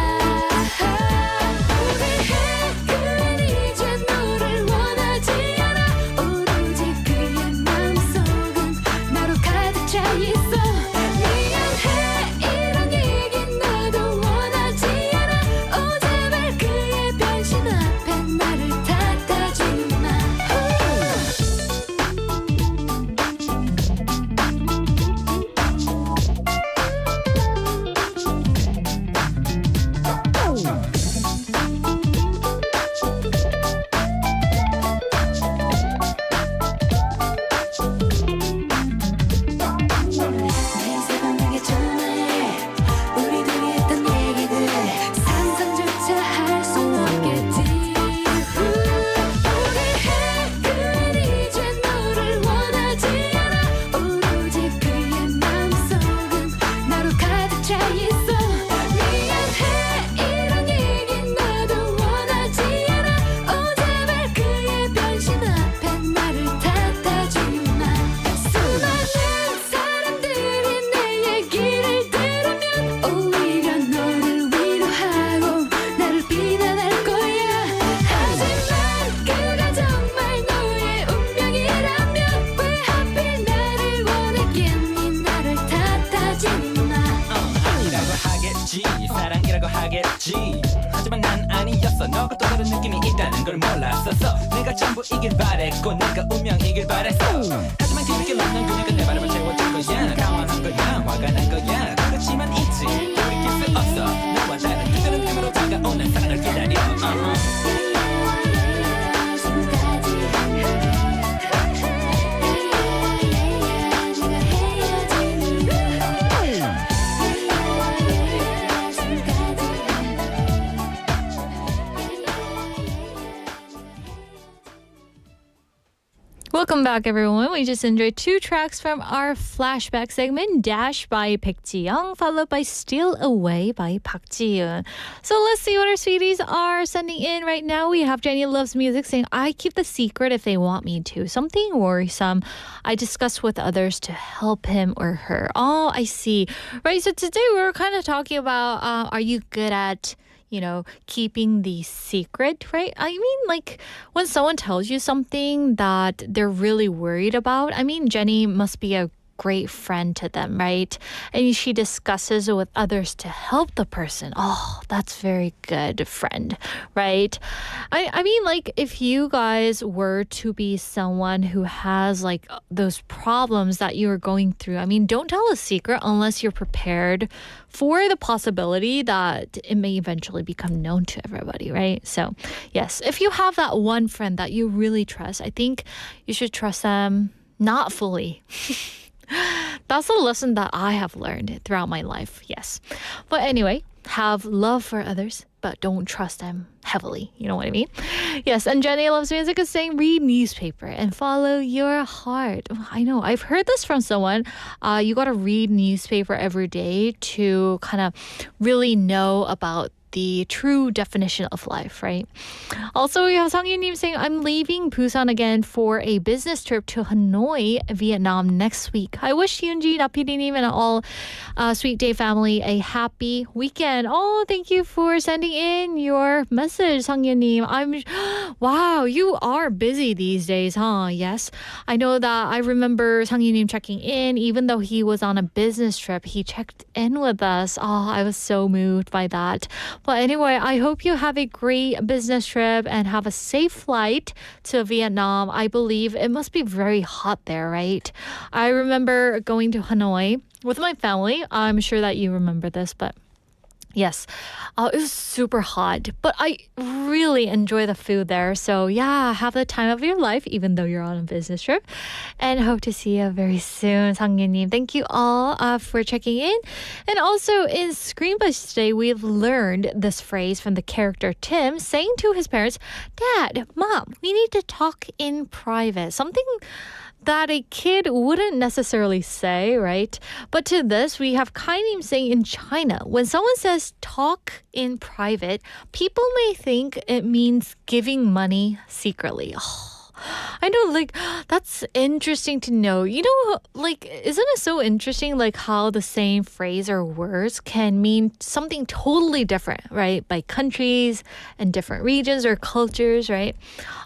하지만 난 아니었어 너가 또 다른 느낌이 있다는 걸 몰랐었어 내가 전부 이길 바랬고 내가 운명이길 바랬어 하지만 뒤늦게 만난 그녀가 내 바람을 채워줄 거야 당황한 거야 화가 난 거야 그렇지만 있지 돌이킬 수 없어 나와 다른 특별한 느낌으로 다가오는 사랑을 기다려 Welcome back, everyone. We just enjoyed two tracks from our flashback segment, Dash by Baek Ji-young, followed by Steal Away by Park Ji-yoon. So let's see what our sweeties are sending in right now. We have Jenny Loves Music saying, I keep the secret if they want me to. Something worrisome I discuss with others to help him or her. Oh, I see. Right, so today we're kind of talking about, are you good at keeping the secret, right? I mean, like when someone tells you something that they're really worried about, I mean, Jenny must be a great friend to them, right? And she discusses it with others to help the person. Oh, that's very good, friend, right? I mean, like if you guys were to be someone who has like those problems that you're going through, I mean, don't tell a secret unless you're prepared for the possibility that it may eventually become known to everybody, right? So yes, if you have that one friend that you really trust, I think you should trust them not fully. That's a lesson that I have learned throughout my life, yes. But anyway, have love for others, but don't trust them heavily. You know what I mean? Yes, and Jenny Loves Music is saying read newspaper and follow your heart. I know, I've heard this from someone. You got to read newspaper every day to kind of really know about the true definition of life, right? Also, we have Sang-Yunim saying, I'm leaving Busan again for a business trip to Hanoi, Vietnam next week. I wish Yoonji, Napidinim, and all Sweet Day family a happy weekend. Oh, thank you for sending in your message, Sang-Yunim. Wow, you are busy these days, huh? Yes. I know that I remember Sang-Yunim checking in. Even though he was on a business trip, he checked in with us. Oh, I was so moved by that. But anyway, I hope you have a great business trip and have a safe flight to Vietnam. I believe it must be very hot there, right? I remember going to Hanoi with my family. I'm sure that you remember this, but yes, it was super hot, but I really enjoy the food there. So yeah, have the time of your life, even though you're on a business trip. And hope to see you very soon, Sang-Yunim. Thank you all for checking in. And also in Screenplay today, we've learned this phrase from the character Tim saying to his parents, Dad, Mom, we need to talk in private. Something that a kid wouldn't necessarily say, right? But to this, we have Kainim saying in China, when someone says talk in private, people may think it means giving money secretly. I know, like, that's interesting to know. You know, like, isn't it so interesting, like, how the same phrase or words can mean something totally different, right? By countries and different regions or cultures, right?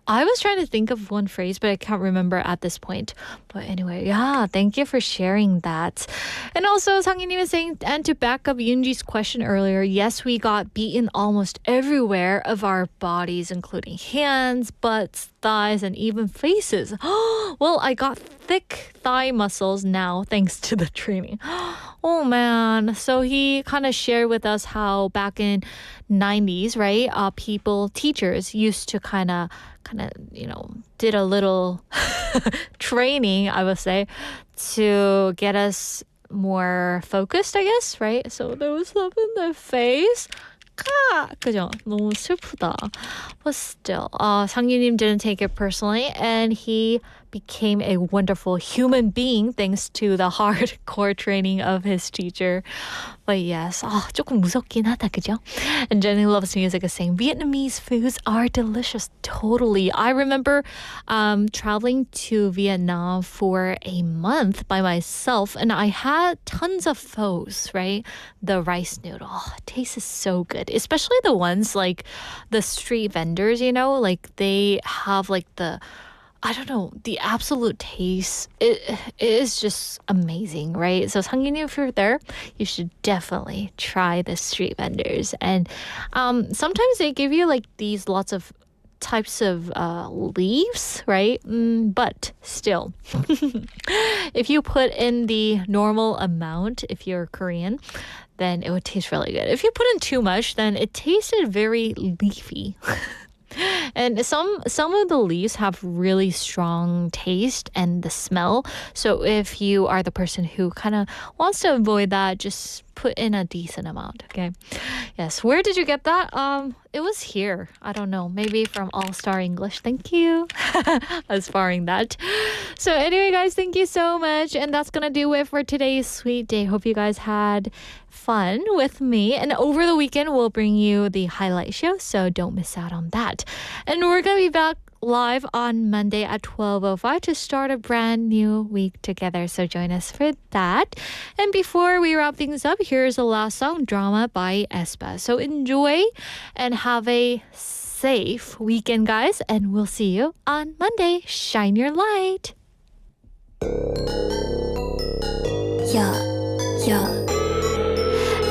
I was trying to think of one phrase, but I can't remember at this point. But anyway, yeah, thank you for sharing that. And also, Sang-Yunim was saying, and to back up Yoonji's question earlier, yes, we got beaten almost everywhere of our bodies, including hands, butts, thighs, and even faces. Well, I got thick thigh muscles now thanks to the training. Oh man. So he kind of shared with us how back in 90s, right? Teachers used to kind of, you know, did a little training, I would say, to get us more focused, I guess, right? So there was stuff in the face. 그죠? 너무 슬프다. But still, Sang-Yunim didn't take it personally, and he became a wonderful human being thanks to the hardcore training of his teacher. But yes, 조금 무섭긴 하다, 그죠? And Jenny Loves Music is saying, Vietnamese foods are delicious. Totally. I remember traveling to Vietnam for a month by myself, and I had tons of phos, right? The rice noodle. It tastes so good. Especially the ones like the street vendors, you know? Like they have like the absolute taste. It is just amazing, right? So Sang-Yunim, if you're there, you should definitely try the street vendors. And sometimes they give you like these lots of types of leaves, right? But still, if you put in the normal amount, if you're Korean, then it would taste really good. If you put in too much, then it tasted very leafy. And some of the leaves have really strong taste and the smell. So if you are the person who kind of wants to avoid that, just put in a decent amount, okay? Yes, where did you get that? It was here. I don't know, maybe from All Star English. Thank you. As faring that. So anyway, guys, thank you so much. And that's gonna do it for today's Sweet Day. Hope you guys had fun with me. And over the weekend, we'll bring you the highlight show, so don't miss out on that. And we're gonna be back live on Monday at 12:05 to start a brand new week together. So join us for that. And before we wrap things up, here's the last song, Drama by aespa. So enjoy and have a safe weekend, guys. And we'll see you on Monday. Shine your light. Yeah,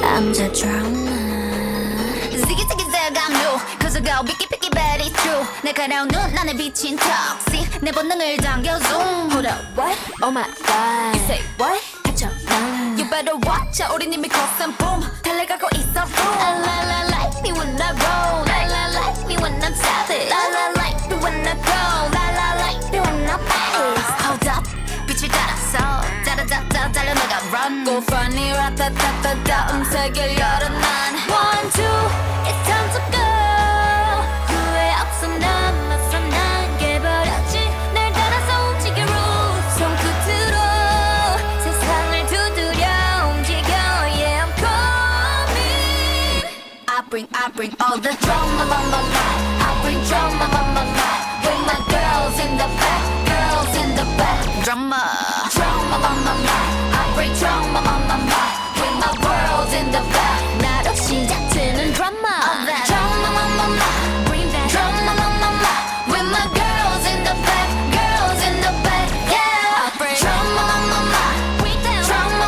I'm the drama. Ziggy ziggy zag I'm new Cause I go picky picky but it's true 날카로운 눈 안에 비친 toxic 내 본능을 당겨 zoom Hold up, what? Oh my god You say what? 닥쳐 You better watch out 우린 이미 cross and boom 달려가고 있어 boom La la la like me when I roll La la like me when I'm savage La la like me when I go La la like me when I face Hold up 빛을 따라서 짜라짜짜 달려나가 run Go funny ratatata 음색을 열어 난 bring all the drama, I bring drama, with my girls in the back, drama, I bring drama, with my world in the back. 나로 시작되는 drama, bring that drama, with my girls in the back, yeah. I bring drama, bring that drama,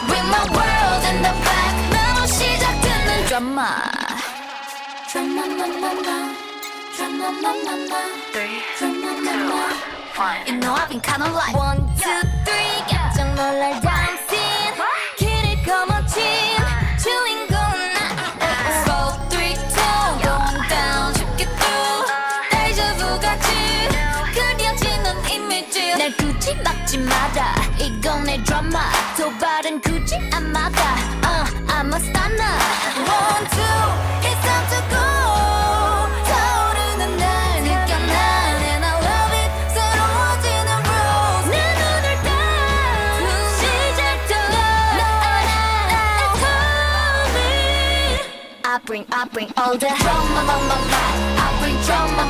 with my world in the back. 나로 시작되는 drama. Three, two, one. You know I've been kinda like 1, 2, 3 깜짝 놀랄 dancing 길을 거머쥔 주인공은 나 4, 3, 2 going down 쉽게 through 데자vu 같이 그려지는 이미지 날 굳이 막지 마라 이건 내 드라마 도발은 굳이 안 막아 I'm a stunner 1, 2 it's time to go 타오르는 날 느껴 난 and I love it 새로워지는 rules 내 눈을 딱 시작되어 I bring all the drama, I bring drama,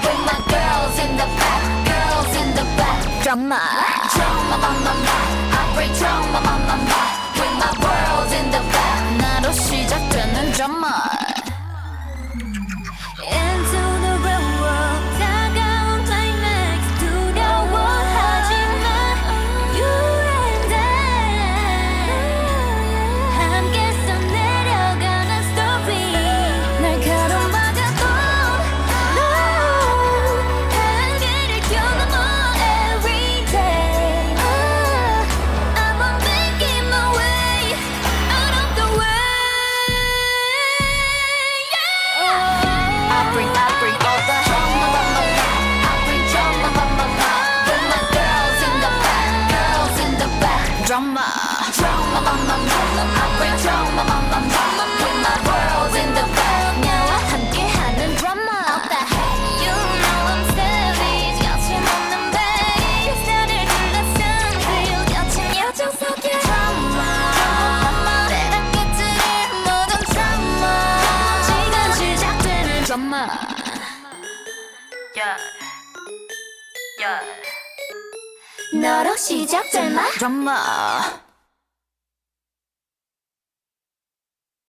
with my girls in the back, drama, I bring drama, with my world in the back. 나로 시작되는 drama. Into the real world 다가온 climax 두려워하지마 You and I 함께서 내려가는 story 날 가로막아도 한계를 겨넘어 every day I'm on making my way out of the way I bring all the drama, I bring drama, with my girls in the back, drama, I bring drama, with my world in the back. 나와 함께하는 drama. You know I'm savage, 거침없는 bass. 나를 둘러싼 그 거친 여정 속에 drama, 내가 깨뜨릴 모든 drama. 지금 시작되는 drama. 너로 시작될 my drama.